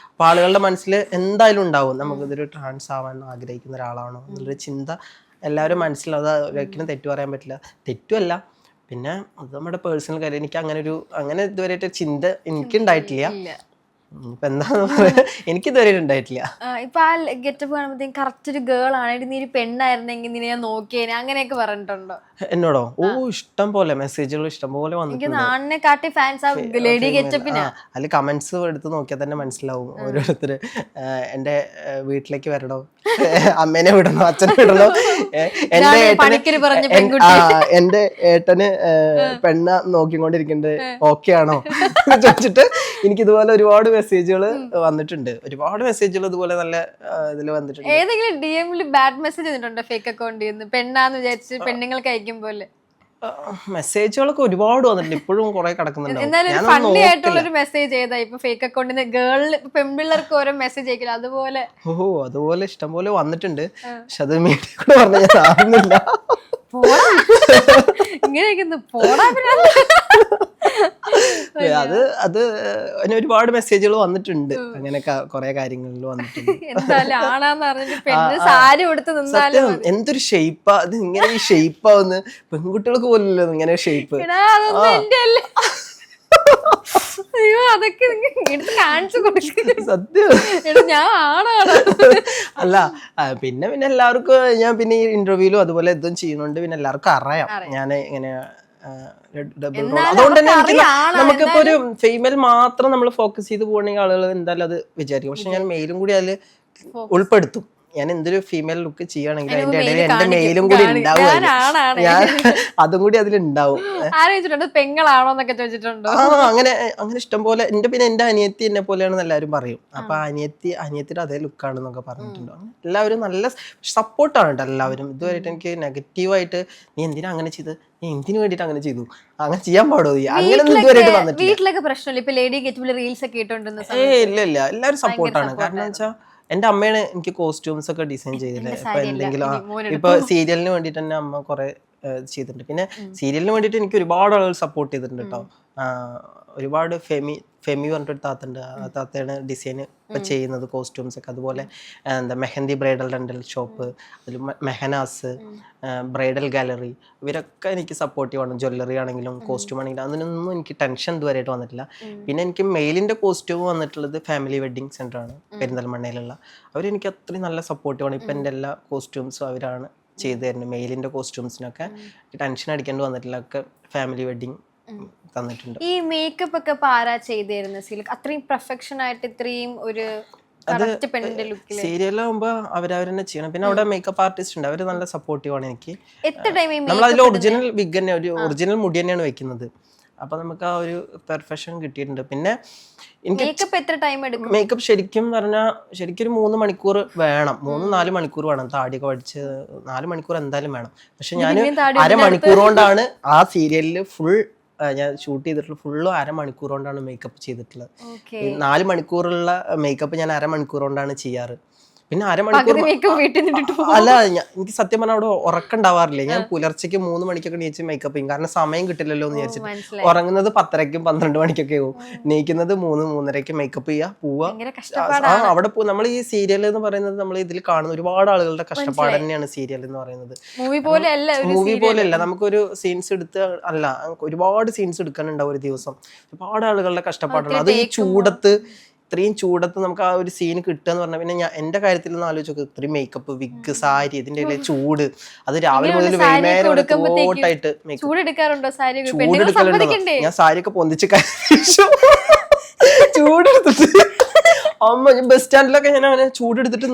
അപ്പോൾ ആളുകളുടെ മനസ്സിൽ എന്തായാലും ഉണ്ടാവും, നമുക്കിതൊരു ട്രാൻസ് ആവാൻ ആഗ്രഹിക്കുന്ന ഒരാളാണോ എന്നുള്ളൊരു ചിന്ത എല്ലാവരും മനസ്സിലാവും. അത് ഒരിക്കലും തെറ്റു പറയാൻ പറ്റില്ല, തെറ്റുമല്ല. പിന്നെ അത് നമ്മുടെ പേഴ്സണൽ കാര്യം. എനിക്ക് അങ്ങനെ ഇതുവരെയായിട്ട് ചിന്ത എനിക്കുണ്ടായിട്ടില്ല. ഇപ്പൊ എന്താന്ന് പറയാ, എനിക്കിതുവരെ ഉണ്ടായിട്ടില്ല. ഇപ്പൊ ആ ഗെറ്റപ്പ് കാണുമ്പോഴത്തേക്കും കറക്റ്റ് ഒരു ഗേൾ ആണ്, നീ ഒരു പെണ്ണായിരുന്നെങ്കിൽ നിന്നെ ഞാൻ നോക്കിയേനെ, അങ്ങനെയൊക്കെ പറഞ്ഞിട്ടുണ്ടോ? എന്നോടോ? ഇഷ്ടം പോലെ മെസ്സേജുകൾ ഇഷ്ടം പോലെ വന്നിട്ടുണ്ട്. അതിൽ കമന്റ്സ് എടുത്ത് നോക്കിയാൽ തന്നെ മനസ്സിലാവും. ഓരോരുത്തര് എന്റെ വീട്ടിലേക്ക് വരണോ, അമ്മേനെ വിടണോ, അച്ഛനെ വിടണോ, എന്റെ ഏട്ടന് പെണ്ണ നോക്കിക്കൊണ്ടിരിക്കുന്നുണ്ട്, ഓക്കെ ആണോ ചോദിച്ചിട്ട് എനിക്ക് ഇതുപോലെ ഒരുപാട് മെസ്സേജുകൾ വന്നിട്ടുണ്ട്. ഒരുപാട് മെസ്സേജുകൾ ഇതുപോലെ നല്ല ഇതിൽ വന്നിട്ടുണ്ട്. ഏതെങ്കിലും ഡിഎമ്മിൽ ബാഡ് മെസ്സേജ് വന്നിട്ടുണ്ടോ ഫേക്ക് അക്കൗണ്ടിൽ പെണ്ണാന്ന് വിചാരിച്ച് പെണ്ണുങ്ങൾക്ക് അയക്കും പോലെ? മെസ്സേജുകളൊക്കെ ഒരുപാട് വന്നിട്ടുണ്ട്, ഇപ്പോഴും കുറെ കിടക്കുന്നുണ്ട്. എന്നാലും ഫണ്ണി ആയിട്ടുള്ളൊരു മെസ്സേജ് ഏതാ ഇപ്പൊ ഫേക്ക് അക്കൗണ്ടിന് ഗേളിന് പെൺപിള്ളേർക്ക് ഓരോ മെസ്സേജ് അയക്കില്ല അതുപോലെ? അതുപോലെ ഇഷ്ടം പോലെ വന്നിട്ടുണ്ട്. പക്ഷെ അത് മീഡിയ കൂടെ പറഞ്ഞാൽ ഞാൻ അറിയുന്നില്ല. അത് ഒരുപാട് മെസ്സേജുകൾ വന്നിട്ടുണ്ട്, അങ്ങനെ കുറെ കാര്യങ്ങളിൽ വന്നിട്ടുണ്ട്. എന്തൊരു ഷേപ്പാ അത്, ഇങ്ങനെ ഈ ഷേപ്പാവുന്ന പെൺകുട്ടികൾക്ക് പോലല്ലോ ഇങ്ങനെ ഷേപ്പ്. അയ്യോ അതൊക്കെ എടുത്ത് കാണിച്ചു കൊടുക്കും. സത്യം. ഞാൻ ആണാണ്. അല്ല പിന്നെ എല്ലാവർക്കും ഞാൻ പിന്നെ ഈ ഇന്റർവ്യൂലും അതുപോലെ ഇതും ചെയ്യുന്നുണ്ട്. പിന്നെ എല്ലാവർക്കും അറിയാം ഞാൻ ഇങ്ങനെ ഡബിൾ റോൾ. അതുകൊണ്ട് തന്നെ എനിക്ക് നമുക്കിപ്പോ ഒരു ഫീമെയിൽ മാത്രം നമ്മൾ ഫോക്കസ് ചെയ്ത് പോകണമെങ്കിൽ ആളുകൾ എന്തായാലും അത് വിചാരിക്കും. പക്ഷെ ഞാൻ മെയിലും കൂടി അതിൽ ഉൾപ്പെടുത്തും. ഞാൻ എന്തൊരു ഫീമെയിൽ ലുക്ക് ചെയ്യുകയാണെങ്കിൽ അതിന്റെ ഇടയിൽ എന്റെ മെയിലും കൂടി ഉണ്ടാവും. ഞാൻ അതും കൂടി അതിലുണ്ടാവും. പെങ്ങളാണോന്നൊക്കെ ചോദിച്ചിട്ടുണ്ടോ? അങ്ങനെ ഇഷ്ടം പോലെ. പിന്നെ എന്റെ അനിയത്തി എന്നെ പോലെയാണെന്ന് എല്ലാവരും പറയും. അപ്പൊ അനിയത്തിയുടെ അതേ ലുക്കാണെന്നൊക്കെ പറഞ്ഞിട്ടുണ്ടോ. എല്ലാവരും നല്ല സപ്പോർട്ടാണ് കേട്ടോ എല്ലാവരും. ഇതുവരെയായിട്ട് എനിക്ക് നെഗറ്റീവായിട്ട് നീ എന്തിനാ അങ്ങനെ ചെയ്ത്, നീ എന്തിനു വേണ്ടിട്ട് അങ്ങനെ ചെയ്തു, അങ്ങനെ ചെയ്യാൻ പാടോ, അങ്ങനെ ഇതുവരെയായിട്ട് വന്നിട്ടില്ല. വീട്ടിലൊക്കെ പ്രശ്നമില്ല. ഇപ്പൊ ലേഡി ഗെറ്റിൽ റീൽസ് ഒക്കെ ഇട്ടുണ്ടെന്ന്. ഇല്ല എല്ലാവരും സപ്പോർട്ടാണ്. കാരണം വെച്ചാൽ എന്റെ അമ്മയാണ് എനിക്ക് കോസ്റ്റ്യൂംസ് ഒക്കെ ഡിസൈൻ ചെയ്തില്ലേ. ഇപ്പൊ എന്തെങ്കിലും ഇപ്പൊ സീരിയലിന് വേണ്ടിട്ട് തന്നെ അമ്മ കുറെ ചെയ്തിട്ടുണ്ട്. പിന്നെ സീരിയലിന് വേണ്ടിട്ട് എനിക്ക് ഒരുപാട് ആളുകൾ സപ്പോർട്ട് ചെയ്തിട്ടുണ്ട് കേട്ടോ. ഒരുപാട് ഫെമി പറഞ്ഞിട്ടൊരു താത്തുണ്ട്. ആ താത്തയാണ് ഡിസൈൻ ഇപ്പൊ ചെയ്യുന്നത് കോസ്റ്റ്യൂംസ് ഒക്കെ. അതുപോലെ എന്താ മെഹന്തി ബ്രൈഡൽ റെന്റൽ ഷോപ്പ്, അതിൽ മെഹനാസ് ബ്രൈഡൽ ഗാലറി, ഇവരൊക്കെ എനിക്ക് സപ്പോർട്ടീവാണ്. ജ്വല്ലറി ആണെങ്കിലും കോസ്റ്റ്യൂം ആണെങ്കിലും അതിനൊന്നും എനിക്ക് ടെൻഷൻ ഇതുവരെയായിട്ട് വന്നിട്ടില്ല. പിന്നെ എനിക്ക് മെയിലിന്റെ കോസ്റ്റ്യൂം വന്നിട്ടുള്ളത് ഫാമിലി വെഡിങ് സെന്റർ ആണ് പെരിന്തൽമണ്ണയിലുള്ള. അവരെനിക്ക് അത്രയും നല്ല സപ്പോർട്ടീവാണ്. ഇപ്പൊ എൻ്റെ എല്ലാ കോസ്റ്റ്യൂംസും അവരാണ് ചെയ്തു തരുന്നത്. മെയിലിന്റെ കോസ്റ്റ്യൂംസിനൊക്കെ ടെൻഷൻ അടിക്കേണ്ടി വന്നിട്ടില്ല. ഒക്കെ ഫാമിലി വെഡിങ് തന്നിട്ടുണ്ട്. ഈ മേക്കപ്പ് ഒക്കെ ആരാ ചെയ്തിരുന്നത്? അത്രയും പെർഫെക്ഷൻ ആയിട്ട് ഇത്രയും ഒരു സീരിയലാകുമ്പോ അവരവരെന്നെ ചെയ്യണം. പിന്നെ അവിടെ മേക്കപ്പ് ആർട്ടിസ്റ്റ് ഉണ്ട്, അവര് നല്ല സപ്പോർട്ടീവ് ആണ് എനിക്ക്. നമ്മൾ അതിൽ ഒറിജിനൽ വിഗ് തന്നെ, ഒരു ഒറിജിനൽ മുടി തന്നെയാണ് വെക്കുന്നത്. അപ്പൊ നമുക്ക് ആ ഒരു പെർഫെക്ഷൻ കിട്ടിയിട്ടുണ്ട്. പിന്നെ മേക്കപ്പ് ശരിക്കും പറഞ്ഞാൽ ശരിക്കും ഒരു 3 മണിക്കൂർ വേണം. 3-4 മണിക്കൂർ വേണം. താടിയൊക്കെ പഠിച്ച് 4 മണിക്കൂർ എന്തായാലും വേണം. പക്ഷെ ഞാൻ അരമണിക്കൂർ കൊണ്ടാണ് ആ സീരിയലില് ഫുൾ ഞാൻ ഷൂട്ട് ചെയ്തിട്ടുള്ള ഫുള്ളും അരമണിക്കൂർ കൊണ്ടാണ് മേക്കപ്പ് ചെയ്തിട്ടുള്ളത്. 4 മണിക്കൂറുള്ള മേക്കപ്പ് ഞാൻ അരമണിക്കൂർ കൊണ്ടാണ് ചെയ്യാറ്. പിന്നെ അരമണിക്കൂർ അല്ല, എനിക്ക് സത്യം പറഞ്ഞാൽ അവിടെ ഉറക്കം ഉണ്ടാവാറില്ല. ഞാൻ പുലർച്ചയ്ക്ക് 3 മണിക്കൊക്കെ നീച്ച് മേക്കപ്പ് ചെയ്യും. കാരണം സമയം കിട്ടില്ലല്ലോ എന്ന് വിചാരിച്ചിട്ട്. ഉറങ്ങുന്നത് 10:30ക്കും 12 മണിക്കൊക്കെ ആവും. നീക്കുന്നത് 3-3:30ക്ക് മേക്കപ്പ് ചെയ്യുക, പോവുക. അവിടെ നമ്മൾ ഈ സീരിയൽ എന്ന് പറയുന്നത് നമ്മൾ ഇതിൽ കാണുന്ന ഒരുപാട് ആളുകളുടെ കഷ്ടപ്പാട് തന്നെയാണ് സീരിയൽ എന്ന് പറയുന്നത്. മൂവി പോലെയല്ല. നമുക്കൊരു സീൻസ് എടുത്ത് അല്ല, ഒരുപാട് സീൻസ് എടുക്കാനുണ്ടാവും ഒരു ദിവസം. ഒരുപാട് ആളുകളുടെ കഷ്ടപ്പാടാണ്. അത് ഈ ചൂടത്ത്, ഇത്രയും ചൂടത്ത് നമുക്ക് ആ ഒരു സീൻ കിട്ടുക എന്ന് പറഞ്ഞാൽ, പിന്നെ എന്റെ കാര്യത്തിൽ ഒന്ന് ആലോചിച്ച് നോക്ക്. ഇത്രയും മേക്കപ്പ്, വിഗ്, സാരി, ഇതിന്റെ ചൂട്, അത് രാവിലെ മുതൽ വൈകുന്നേരം വരെ തോട്ടായിട്ട് ചൂടെടുക്കലുണ്ടോ? ഞാൻ സാരിയൊക്കെ പൊന്തിച്ച് ചൂടെടുത്തിട്ട് അമ്മ ബസ് സ്റ്റാൻഡിലൊക്കെ ഞാൻ അങ്ങനെ ചൂടെടുത്തിട്ട്,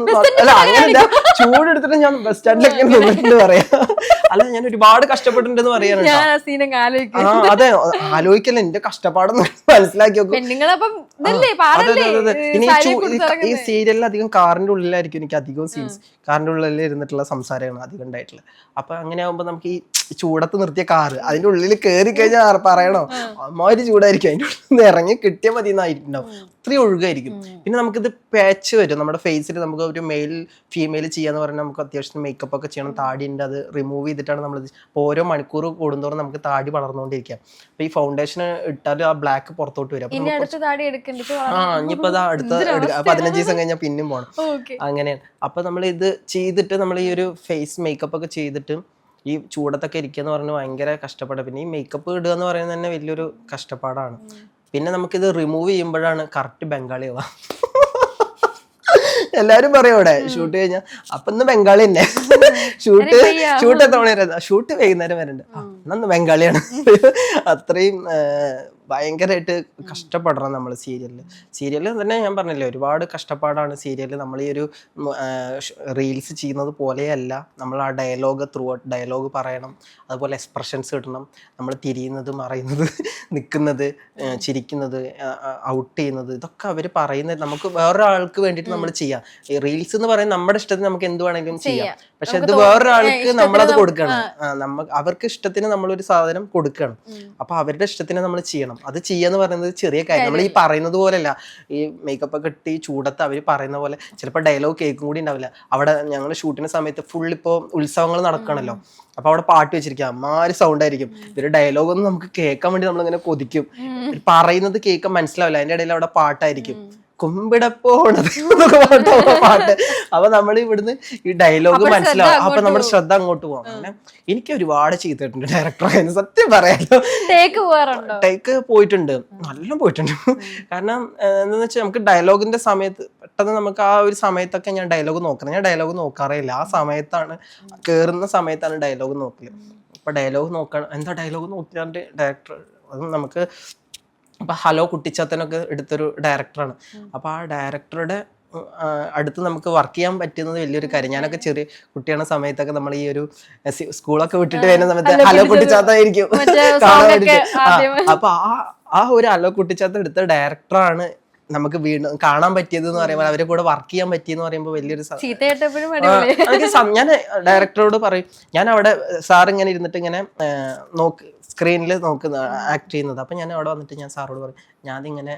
അല്ല അങ്ങനെയല്ല, ചൂടെടുത്തിട്ട് ഞാൻ ബസ് സ്റ്റാൻഡിലൊക്കെ നിന്നിട്ടുണ്ട് പറയാ. അല്ല, ഞാൻ ഒരുപാട് കഷ്ടപ്പെട്ടിട്ടുണ്ടെന്ന് പറയാനുണ്ട്. അതെ, ആലോചിക്കല്ലേ എന്റെ കഷ്ടപ്പാടൊന്നും മനസ്സിലാക്കി നോക്കും. ഈ സീരിയലിൽ അധികം കാറിന്റെ ഉള്ളിലായിരിക്കും എനിക്ക് അധികം സീൻസ്. കാറിന്റെ ഉള്ളിൽ ഇരുന്നിട്ടുള്ള സംസാരമാണ് അധികം ഉണ്ടായിട്ടുള്ളത്. അപ്പൊ അങ്ങനെ ആകുമ്പോ നമുക്ക് ഈ ചൂടത്ത് നിർത്തിയ കാറ് അതിന്റെ ഉള്ളിൽ കയറി കഴിഞ്ഞാൽ പറയണോ, അമ്മാതിരി ചൂടായിരിക്കും. അതിന്റെ ഉള്ളിൽ നിന്ന് ഇറങ്ങി കിട്ടിയ മതി എന്നായിട്ടുണ്ടാവും. അത്രയും ഒഴുകായിരിക്കും. പിന്നെ നമുക്കിത് പാച്ച് വരും നമ്മുടെ ഫേസിൽ. നമുക്ക് ഒരു മെയിൽ ഫീമെയിൽ ചെയ്യാന്ന് പറഞ്ഞാൽ നമുക്ക് അത്യാവശ്യം മേക്കപ്പ് ഒക്കെ ചെയ്യണം. താടി ഉണ്ട്, അത് റിമൂവ് ചെയ്തിട്ടാണ് നമ്മളിത്. ഓരോ മണിക്കൂർ കൂടുന്തോറും നമുക്ക് താടി വളർന്നുകൊണ്ടിരിക്കാം. അപ്പൊ ഈ ഫൗണ്ടേഷൻ ഇട്ടാൽ ആ ബ്ലാക്ക് പുറത്തോട്ട് വരും. ഇനിയിപ്പോ അത് അടുത്ത 15 ദിവസം കഴിഞ്ഞാൽ പിന്നെയും പോകണം. അങ്ങനെയാണ്. അപ്പൊ നമ്മൾ ഇത് ചെയ്തിട്ട് നമ്മൾ ഈ ഒരു ഫേസ് മേക്കപ്പ് ഒക്കെ ചെയ്തിട്ട് ഈ ചൂടത്തൊക്കെ ഇരിക്കുക എന്ന് പറഞ്ഞാൽ ഭയങ്കര കഷ്ടപ്പാടാണ്. പിന്നെ ഈ മേക്കപ്പ് ഇടുക എന്ന് പറയുന്നത് തന്നെ വലിയൊരു കഷ്ടപ്പാടാണ്. പിന്നെ നമുക്കിത് റിമൂവ് ചെയ്യുമ്പോഴാണ് കറക്റ്റ് ബംഗാളിയാവുക. എല്ലാരും പറയും അവിടെ ഷൂട്ട് കഴിഞ്ഞാൽ അപ്പൊ ഇന്ന് ബംഗാളി തന്നെ. ഷൂട്ട് എത്ര മണി വരെ? ഷൂട്ട് വൈകുന്നേരം വരണ്ട്. അന്ന് ബംഗാളിയാണ്. അത്രയും ഭയങ്കരമായിട്ട് കഷ്ടപ്പെടണം നമ്മൾ സീരിയലിൽ തന്നെ. ഞാൻ പറഞ്ഞില്ലേ, ഒരുപാട് കഷ്ടപ്പാടാണ് സീരിയലിൽ. നമ്മൾ ഈ ഒരു റീൽസ് ചെയ്യുന്നത് പോലെയല്ല. നമ്മൾ ആ ഡയലോഗ് ത്രൂ ഔട്ട് ഡയലോഗ് പറയണം. അതുപോലെ എക്സ്പ്രഷൻസ് കിട്ടണം. നമ്മൾ തിരിയുന്നത്, മറയുന്നത്, നിൽക്കുന്നത്, ചിരിക്കുന്നത്, ഔട്ട് ചെയ്യുന്നത്, ഇതൊക്കെ അവർ പറയുന്നത് നമുക്ക് വേറൊരാൾക്ക് വേണ്ടിയിട്ട് നമ്മൾ ചെയ്യാം. ഈ റീൽസ് എന്ന് പറയുന്നത് നമ്മുടെ ഇഷ്ടത്തിന് നമുക്ക് എന്ത് വേണമെങ്കിലും ചെയ്യാം. പക്ഷെ ഇത് വേറൊരാൾക്ക് നമ്മളത് കൊടുക്കണം. അവർക്ക് ഇഷ്ടത്തിന് നമ്മളൊരു സാധനം കൊടുക്കണം. അപ്പൊ അവരുടെ ഇഷ്ടത്തിന് നമ്മൾ ചെയ്യണം. അത് ചെയ്യാന്ന് പറയുന്നത് ചെറിയ കാര്യം. നമ്മൾ ഈ പറയുന്നത് പോലെയല്ല. ഈ മേക്കപ്പ് ഒക്കെ ഇട്ട് ഈ ചൂടത്ത് അവർ പറയുന്ന പോലെ ചിലപ്പോൾ ഡയലോഗ് കേൾക്കും കൂടി ഉണ്ടാവില്ല. അവിടെ ഞങ്ങൾ ഷൂട്ടിന്റെ സമയത്ത് ഫുൾ ഇപ്പോൾ ഉത്സവങ്ങൾ നടക്കണല്ലോ. അപ്പൊ അവിടെ പാട്ട് വെച്ചിരിക്കുക, അമ്മാതിരി സൗണ്ട് ആയിരിക്കും. ഇവര് ഡയലോഗ് ഒന്നും നമുക്ക് കേൾക്കാൻ വേണ്ടി നമ്മളിങ്ങനെ കൊതിക്കും. പറയുന്നത് കേൾക്കാൻ മനസ്സിലാവില്ല. അതിന്റെ ഇടയിൽ അവിടെ പാട്ടായിരിക്കും. കുമ്പിടപ്പോണത് പാട്ട്. അപ്പൊ നമ്മൾ ഇവിടുന്ന് ഈ ഡയലോഗ് മനസ്സിലാവും. അപ്പൊ നമ്മുടെ ശ്രദ്ധ അങ്ങോട്ട് പോകാം. അങ്ങനെ എനിക്ക് ഒരുപാട് ചെയ്തിട്ടുണ്ട് ഡയറക്ടർ. സത്യം പറയാലോ, ടേക്ക് പോയിട്ടുണ്ട്, നല്ല പോയിട്ടുണ്ട്. കാരണം എന്താന്ന് വെച്ചാൽ നമുക്ക് ഡയലോഗിന്റെ സമയത്ത് പെട്ടെന്ന് നമുക്ക് ആ ഒരു സമയത്തൊക്കെ ഞാൻ ഡയലോഗ് നോക്കണം. ഞാൻ ഡയലോഗ് നോക്കാറേ ഇല്ല. ആ സമയത്താണ് കേറുന്ന സമയത്താണ് ഡയലോഗ് നോക്കല്. അപ്പൊ ഡയലോഗ് നോക്കണം, എന്താ ഡയലോഗ് നോക്കിയാണ്ട് ഡയറക്ടർ അത് നമുക്ക് അപ്പൊ ഹലോ കുട്ടിച്ചാത്തനൊക്കെ എടുത്തൊരു ഡയറക്ടറാണ്. അപ്പൊ ആ ഡയറക്ടറുടെ അടുത്ത് നമുക്ക് വർക്ക് ചെയ്യാൻ പറ്റുന്നത് വലിയൊരു കാര്യം. ഞാനൊക്കെ ചെറിയ കുട്ടിயான സമയത്തൊക്കെ നമ്മൾ ഈ ഒരു സ്കൂളൊക്കെ വിട്ടിട്ട് വരുന്ന സമയത്ത് ഹലോ കുട്ടിച്ചാത്തായിരിക്കും കാണാൻ വേണ്ടിട്ട്. അപ്പൊ ആ ഒരു ഹലോ കുട്ടിച്ചാത്ത എടുത്ത ഡയറക്ടറാണ് നമുക്ക് വീണ്ടും കാണാൻ പറ്റിയത് എന്ന് പറയുമ്പോൾ, അവരെ കൂടെ വർക്ക് ചെയ്യാൻ പറ്റിയെന്ന് പറയുമ്പോൾ വലിയൊരു ഞാൻ ഡയറക്ടറോട് പറയും. ഞാൻ അവിടെ സാർ ഇങ്ങനെ ഇരുന്നിട്ട് ഇങ്ങനെ സ്ക്രീനിൽ നോക്കുന്ന ആക്ട് ചെയ്യുന്നത്. അപ്പം ഞാൻ അവിടെ വന്നിട്ട് ഞാൻ സാറോട് പറയും, ഞാനിങ്ങനെ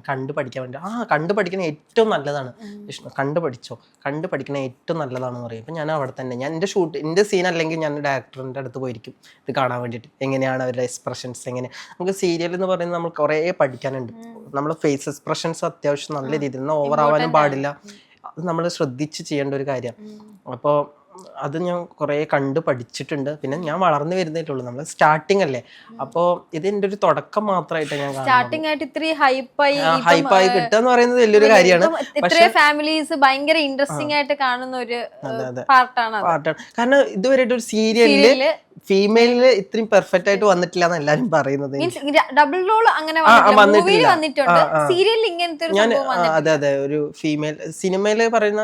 കണ്ടു പഠിക്കാൻ വേണ്ടി കണ്ടു പഠിക്കണ ഏറ്റവും നല്ലതാണ് വിഷ്ണു, കണ്ടു പഠിക്കണ ഏറ്റവും നല്ലതാണെന്ന് പറയും. അപ്പം ഞാൻ അവിടെ തന്നെ എൻ്റെ സീൻ അല്ലെങ്കിൽ ഞാൻ ഡയറക്ടറിൻ്റെ അടുത്ത് പോയിരിക്കും ഇത് കാണാൻ വേണ്ടിയിട്ട്. എങ്ങനെയാണ് അവരുടെ എക്സ്പ്രഷൻസ്, എങ്ങനെ നമുക്ക് സീരിയൽ എന്ന് പറയുന്നത് നമ്മൾ കുറേ പഠിക്കാനുണ്ട്. നമ്മൾ ഫേസ് എക്സ്പ്രഷൻസ് അത്യാവശ്യം നല്ല രീതിയിൽ ഓവർ ആവാനും പാടില്ല. അത് നമ്മൾ ശ്രദ്ധിച്ച് ചെയ്യേണ്ട ഒരു കാര്യമാണ്. അപ്പോൾ അത് ഞാൻ കുറേ കണ്ട് പഠിച്ചിട്ടുണ്ട്. പിന്നെ ഞാൻ വളർന്നു വരുന്നേ ഉള്ളൂ, നമ്മൾ സ്റ്റാർട്ടിങ് അല്ലേ. അപ്പോൾ ഇതിന്റെ ഒരു തുടക്കം മാത്രമായിട്ട് ഞാൻ സ്റ്റാർട്ടിംഗ് ആയിട്ട് ഇത്ര ഹൈപ്പായി കിട്ടുക എന്ന് പറയുന്നത് വലിയൊരു കാര്യമാണ്. പക്ഷേ ഫാമിലീസ് ഭയങ്കര ഇൻട്രസ്റ്റിംഗ് ആയിട്ട് കാണുന്ന ഒരു പാർട്ടാണ്. കാരണം ഇതുവരെയായിട്ട് ഒരു സീരിയലില് ഫീമെയിലില് ഇത്രയും പെർഫെക്റ്റ് ആയിട്ട് വന്നിട്ടില്ല എന്ന് എല്ലാരും പറയുന്നത്. ഡബിൾ റോൾ അങ്ങനെ വന്നിട്ടുണ്ട് സീരിയലിൽ ഇങ്ങനത്തെ. ഞാൻ അതെ ഒരു ഫീമെയിൽ സിനിമയില് പറയുന്ന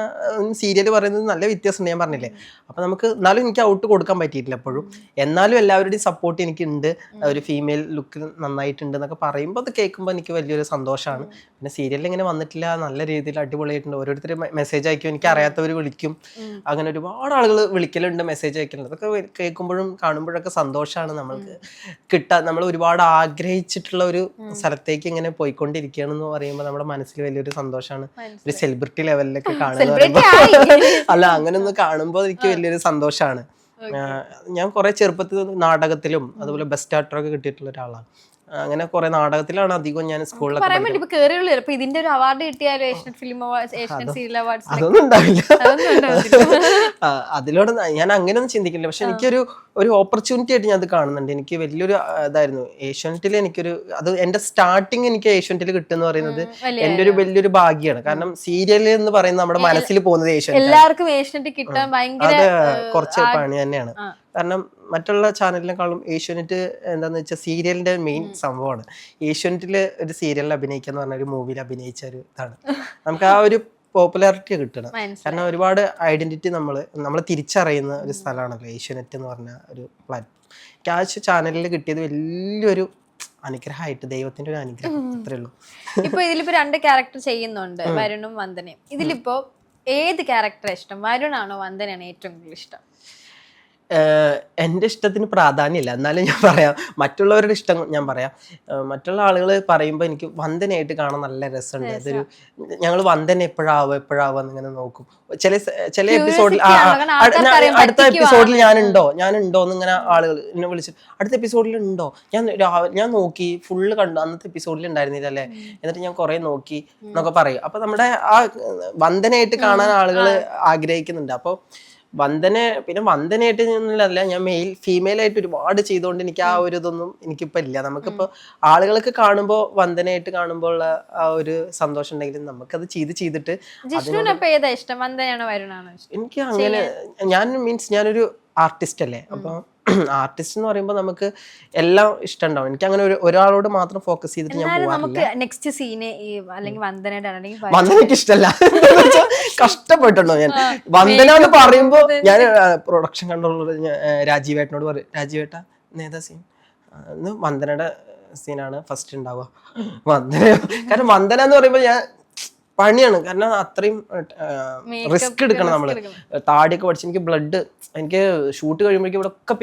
സീരിയല് പറയുന്നത് നല്ല വ്യത്യാസമുണ്ട്, ഞാൻ പറഞ്ഞില്ലേ. അപ്പൊ നമുക്ക് എന്നാലും എനിക്ക് ഔട്ട് കൊടുക്കാൻ പറ്റിയിട്ടില്ല എപ്പോഴും. എന്നാലും എല്ലാവരുടെയും സപ്പോർട്ട് എനിക്കുണ്ട്. ഒരു ഫീമെയിൽ ലുക്ക് നന്നായിട്ടുണ്ട് എന്നൊക്കെ പറയുമ്പോൾ അത് കേൾക്കുമ്പോൾ എനിക്ക് വലിയൊരു സന്തോഷമാണ്. പിന്നെ സീരിയലിൽ ഇങ്ങനെ വന്നിട്ടില്ല, നല്ല രീതിയിൽ അടിപൊളിയായിട്ടുണ്ട്. ഓരോരുത്തർ മെസ്സേജ് അയക്കും, എനിക്ക് അറിയാത്തവർ വിളിക്കും, അങ്ങനെ ഒരുപാട് ആളുകൾ വിളിക്കലുണ്ട്, മെസ്സേജ് അയക്കലുണ്ട്. അതൊക്കെ കേൾക്കുമ്പോഴും കാണുമ്പോഴൊക്കെ സന്തോഷമാണ്. നമ്മൾക്ക് നമ്മൾ ഒരുപാട് ആഗ്രഹിച്ചിട്ടുള്ള ഒരു സ്ഥലത്തേക്ക് ഇങ്ങനെ പോയിക്കൊണ്ടിരിക്കുകയാണെന്ന് പറയുമ്പോൾ നമ്മുടെ മനസ്സിൽ വലിയൊരു സന്തോഷമാണ്. ഒരു സെലിബ്രിറ്റി ലെവലിലൊക്കെ കാണുന്നത് അല്ല, അങ്ങനെ ഒന്ന് കാണുമ്പോൾ എനിക്ക് വലിയൊരു സന്തോഷമാണ്. ഞാൻ കുറെ ചെറുപ്പത്തിൽ നാടകത്തിലും അതുപോലെ ബെസ്റ്റ് ആക്ടറൊക്കെ കിട്ടിയിട്ടുള്ള ഒരാളാണ്. അങ്ങനെ കുറെ നാടകത്തിലാണ് അധികം ഞാൻ സ്കൂളിലൊക്കെ. ഇതിന്റെ ഒരു അവാർഡ് കിട്ടിയാലോ, Asian film awards, Asian serial awards, അതൊന്നും ഉണ്ടാവില്ല. അതിലൂടെ ഞാൻ അങ്ങനെയൊന്നും ചിന്തിക്കില്ല. പക്ഷെ എനിക്കൊരു ഓപ്പർച്യൂണിറ്റി ആയിട്ട് ഞാൻ അത് കാണുന്നുണ്ട്. എനിക്ക് വലിയൊരു ഇതായിരുന്നു ഏഷ്യാനെറ്റിൽ. എനിക്കൊരു അത് എന്റെ സ്റ്റാർട്ടിങ് എനിക്ക് ഏഷ്യാനെറ്റിൽ കിട്ടുമെന്ന് പറയുന്നത് എന്റെ ഒരു വലിയൊരു ഭാഗ്യമാണ്. കാരണം സീരിയൽ എന്ന് പറയുന്നത് നമ്മുടെ മനസ്സിൽ പോകുന്നത് ഏഷ്യാനെറ്റ്. എല്ലാവർക്കും ഏഷ്യാനെറ്റ് കിട്ടാൻ ഭയങ്കര കുറച്ച് പണി തന്നെയാണ്. കാരണം മറ്റുള്ള ചാനലിനെക്കാളും ഏഷ്യാനെറ്റ് എന്താന്ന് വെച്ചാൽ സീരിയലിന്റെ മെയിൻ സംഭവമാണ്. ഏഷ്യാനെറ്റിൽ ഒരു സീരിയലിൽ അഭിനയിക്കുക എന്ന് പറഞ്ഞ ഒരു മൂവിയിൽ അഭിനയിച്ച ഒരു ഇതാണ്. നമുക്ക് ആ ഒരു പോപ്പുലാരിറ്റി കിട്ടണം. കാരണം ഒരുപാട് ഐഡന്റിറ്റി നമ്മൾ തിരിച്ചറിയുന്ന ഒരു സ്ഥലമാണല്ലോ ഏഷ്യാനെറ്റ് എന്ന് പറഞ്ഞ ഒരു പ്ലാറ്റ്ഫോം. ക്യാഷ് ചാനലിൽ കിട്ടിയത് വലിയൊരു അനുഗ്രഹമായിട്ട്, ദൈവത്തിന്റെ ഒരു അനുഗ്രഹം, അത്രേ ഉള്ളൂ. ഇപ്പൊ ഇതിലിപ്പോ 2 ക്യാരക്ടർ ചെയ്യുന്നുണ്ട്, വരുണും വന്ദനയും. ഇതിലിപ്പോ ഏത് ക്യാരക്ടർ ഇഷ്ടം? വരുണാണോ വന്ദനയാണോ ഏറ്റവും കൂടുതൽ ഇഷ്ടം? എൻ്റെ ഇഷ്ടത്തിന് പ്രാധാന്യമില്ല, എന്നാലും ഞാൻ പറയാം. മറ്റുള്ളവരുടെ ഇഷ്ടം ഞാൻ പറയാം. മറ്റുള്ള ആളുകൾ പറയുമ്പോൾ എനിക്ക് വന്ദനയായിട്ട് കാണാൻ നല്ല രസമുണ്ട്. അതൊരു ഞങ്ങൾ വന്ദന എപ്പോഴാവുക എന്നിങ്ങനെ നോക്കും. ചില എപ്പിസോഡിൽ അടുത്ത എപ്പിസോഡിൽ ഞാനുണ്ടോ എന്നിങ്ങനെ ആളുകൾ എന്നെ വിളിച്ചിട്ട് അടുത്ത എപ്പിസോഡിൽ ഉണ്ടോ, ഞാൻ നോക്കി ഫുള്ള് കണ്ടു, അന്നത്തെ എപ്പിസോഡിൽ ഉണ്ടായിരുന്നില്ലല്ലേ, എന്നിട്ട് ഞാൻ കുറെ നോക്കി എന്നൊക്കെ പറയും. അപ്പൊ നമ്മുടെ ആ വന്ദനയായിട്ട് കാണാൻ ആളുകൾ ആഗ്രഹിക്കുന്നുണ്ട്. അപ്പോൾ പിന്നെ വന്ദനയായിട്ട് അല്ല, ഞാൻ ഫീമെയിൽ ആയിട്ട് ഒരുപാട് ചെയ്തുകൊണ്ട് എനിക്ക് ആ ഒരു ഇതൊന്നും എനിക്കിപ്പോ ഇല്ല. നമുക്കിപ്പോ ആളുകൾക്ക് കാണുമ്പോൾ വന്ദനയായിട്ട് കാണുമ്പോൾ ആ ഒരു സന്തോഷം ഉണ്ടെങ്കിലും നമുക്കത് ചെയ്തിട്ട് എനിക്ക് അങ്ങനെ ഞാനൊരു ആർട്ടിസ്റ്റ് അല്ലേ. അപ്പൊ ആർട്ടിസ്റ്റ് എന്ന് പറയുമ്പോൾ നമുക്ക് എല്ലാം ഇഷ്ടമുണ്ടാവും. എനിക്ക് അങ്ങനെ ഒരാളോട് മാത്രം ഫോക്കസ് ചെയ്തിട്ട് ഞാൻ വന്ദനയ്ക്ക് ഇഷ്ടമല്ല. കഷ്ടപ്പെട്ടുണ്ടോ ഞാൻ വന്ദന എന്ന് പറയുമ്പോ? ഞാൻ പ്രൊഡക്ഷൻ കൺട്രോളർ രാജീവേട്ടനോട് പറയും, രാജീവേട്ട നേതാ സീൻ വന്ദനയുടെ സീനാണ് ഫസ്റ്റ് ഉണ്ടാവുക. കാരണം വന്ദന എന്ന് പറയുമ്പോൾ ഞാൻ പണിയാണ്. കാരണം അത്രയും റിസ്ക് എടുക്കണം നമ്മള്. താടിയൊക്കെ പഠിച്ച് എനിക്ക് ഷൂട്ട് കഴിയുമ്പോഴേക്കും ഇവിടെ ഒക്കെ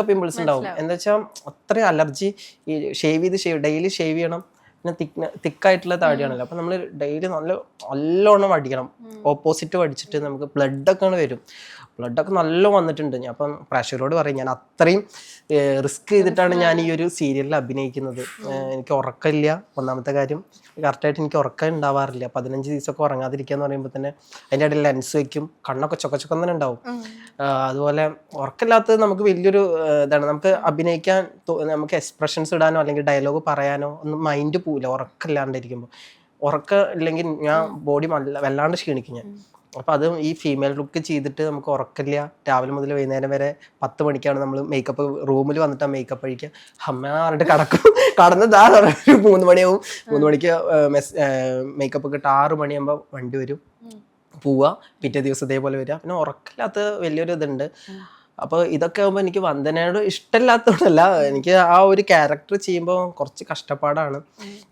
പിമ്പിൾസ് ഉണ്ടാവും. എന്താ വെച്ചാൽ അത്രയും അലർജി. ഈ ഡെയിലി ഷേവ് ചെയ്യണം. പിന്നെ തിക്കായിട്ടുള്ള താടിയാണല്ലോ. അപ്പൊ നമ്മള് ഡെയിലി നല്ലോണം അടിക്കണം. ഓപ്പോസിറ്റ് അടിച്ചിട്ട് നമുക്ക് ബ്ലഡൊക്കെ വരും. ബ്ലഡൊക്കെ നല്ല വന്നിട്ടുണ്ട്. ഞാൻ അപ്പം പ്രേക്ഷകരോട് പറയും, ഞാൻ അത്രയും റിസ്ക് ചെയ്തിട്ടാണ് ഞാൻ ഈ ഒരു സീരിയലിൽ അഭിനയിക്കുന്നത്. എനിക്ക് ഉറക്കമില്ല, ഒന്നാമത്തെ കാര്യം. കറക്റ്റായിട്ട് എനിക്ക് ഉറക്കം ഉണ്ടാവാറില്ല. 15 ദിവസമൊക്കെ ഉറങ്ങാതിരിക്കുക എന്ന് പറയുമ്പോൾ തന്നെ അതിൻ്റെ ഇടയിൽ ലെൻസ് വയ്ക്കും, കണ്ണൊക്കെ ചൊക്കം തന്നെ ഉണ്ടാവും. അതുപോലെ ഉറക്കമില്ലാത്തത് നമുക്ക് വലിയൊരു ഇതാണ്. നമുക്ക് അഭിനയിക്കാൻ, നമുക്ക് എക്സ്പ്രഷൻസ് ഇടാനോ അല്ലെങ്കിൽ ഡയലോഗ് പറയാനോ ഒന്നും മൈൻഡ് പോവില്ല ഉറക്കമില്ലാണ്ടിരിക്കുമ്പോൾ. ഉറക്കം ഇല്ലെങ്കിൽ ഞാൻ ബോഡി വല്ലാണ്ട് ക്ഷീണിക്കും ഞാൻ. അപ്പോൾ അത് ഈ ഫീമെയിൽ ലുക്ക് ചെയ്തിട്ട് നമുക്ക് ഉറക്കില്ല. രാവിലെ മുതൽ വൈകുന്നേരം വരെ 10 മണിക്കാണ് നമ്മൾ മേക്കപ്പ് റൂമിൽ വന്നിട്ട് മേക്കപ്പ് അഴിക്കുക. അമ്മ പറഞ്ഞിട്ട് കടന്നതാ ഒരു 3 മണിയാവും. 3 മണിക്ക് മേക്കപ്പ് ഒക്കെ ഇട്ട് 6 മണിയാകുമ്പോൾ വണ്ടി വരും, പോവുക, പിറ്റേ ദിവസം ഇതേപോലെ വരിക. പിന്നെ ഉറക്കില്ലാത്ത വലിയൊരു ഇതുണ്ട്. അപ്പോൾ ഇതൊക്കെ ആകുമ്പോൾ എനിക്ക് വന്ദനയോട് ഇഷ്ടമില്ലാത്തതുകൊണ്ടല്ല, എനിക്ക് ആ ഒരു ക്യാരക്ടർ ചെയ്യുമ്പോൾ കുറച്ച് കഷ്ടപ്പാടാണ്.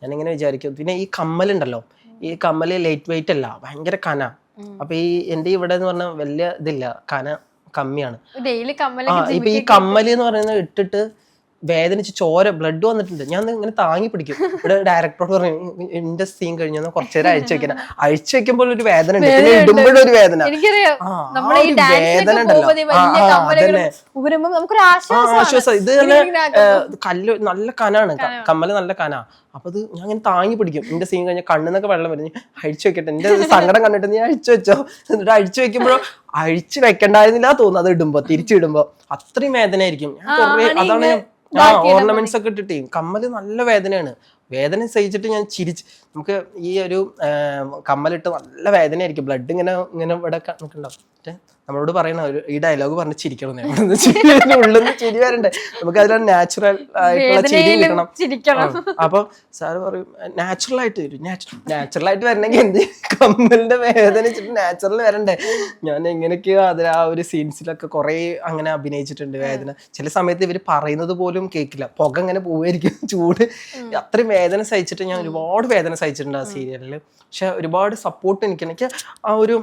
ഞാനിങ്ങനെ വിചാരിക്കും. പിന്നെ ഈ കമ്മലുണ്ടല്ലോ, ഈ കമ്മല് ലൈറ്റ് വെയിറ്റ് അല്ല, ഭയങ്കര കന. അപ്പൊ ഈ എന്റെ ഇവിടെ എന്ന് പറഞ്ഞാൽ വലിയ ഇതില്ല, കന കമ്മിയാണ്. ഇപ്പൊ ഈ കമ്മല് എന്ന് പറയുന്നത് ഇട്ടിട്ട് വേദനിച്ച് ചോര ബ്ലഡ് വന്നിട്ടുണ്ട്. ഞാൻ ഇങ്ങനെ താങ്ങി പിടിക്കും. ഇവിടെ ഡയറക്ടറോട് പറഞ്ഞു, എന്റെ സീൻ കഴിഞ്ഞാൽ കുറച്ചു നേരം അഴിച്ചു വെക്കണം. അഴിച്ചു വെക്കുമ്പോൾ ഒരു വേദന ഉണ്ട്, പിന്നെ ഇടുമ്പോഴും ഒരു വേദന. വേദന ഉണ്ടല്ലോ, ആശ്വാസം. ഇത് തന്നെ കല്ല് നല്ല കനാണ്, കമ്മല് നല്ല കന. അപ്പൊ അത് ഞാൻ ഇങ്ങനെ താങ്ങി പിടിക്കും. എന്റെ സീൻ കഴിഞ്ഞാൽ കണ്ണിന്നൊക്കെ വെള്ളം വരും. അഴിച്ചു വെക്കട്ടെ, എന്റെ സങ്കടം കണ്ടിട്ട് നീ അഴിച്ചു വെച്ചോ. എന്നിട്ട് അഴിച്ചു വെക്കുമ്പോഴോ അഴിച്ചു വെക്കണ്ടായിരുന്നില്ല തോന്നുന്നു. അത് ഇടുമ്പോ, തിരിച്ചിടുമ്പോ അത്രയും വേദന ആയിരിക്കും. അതാണ് ഓർണമെന്റ്സ് ഒക്കെ ഇട്ടിട്ട് കമ്മല് നല്ല വേദനയാണ്. വേദന സഹിച്ചിട്ട് ഞാൻ ചിരിച്ച്, നമുക്ക് ഈ ഒരു കമ്മലിട്ട് നല്ല വേദനയായിരിക്കും. ബ്ലഡ് ഇങ്ങനെ ഇങ്ങനെ ഇവിടെ നിൽക്കുന്നുണ്ടാവും. നമ്മളോട് പറയണ ഈ ഡയലോഗ് പറഞ്ഞ് ചിരിക്കണം. ഉള്ളിൽ നിന്ന് ചിരി വരണ്ടേ, നമുക്ക് അതിൽ നാച്ചുറൽ ആയിട്ടുള്ള ചിരി കിട്ടണം. അപ്പൊ സാറ് പറയും നാച്ചുറൽ ആയിട്ട് വരണമെങ്കിൽ എന്ത്, കമ്മലിന്റെ വേദന വെച്ചിട്ട് നാച്ചുറൽ വരണ്ടേ. ഞാൻ എങ്ങനെയൊക്കെയോ അതിൽ ആ ഒരു സീൻസിലൊക്കെ കുറെ അങ്ങനെ അഭിനയിച്ചിട്ടുണ്ട്. വേദന ചില സമയത്ത് ഇവര് പറയുന്നത് പോലും കേൾക്കില്ല, പുക ഇങ്ങനെ പോവായിരിക്കും, ചൂട്. അത്രയും വേദന സഹിച്ചിട്ട് ഞാൻ ഒരുപാട് വേദന സഹിച്ചിട്ടുണ്ട് ആ സീരിയലിൽ. പക്ഷെ ഒരുപാട് സപ്പോർട്ട് എനിക്ക് ആ ഒരു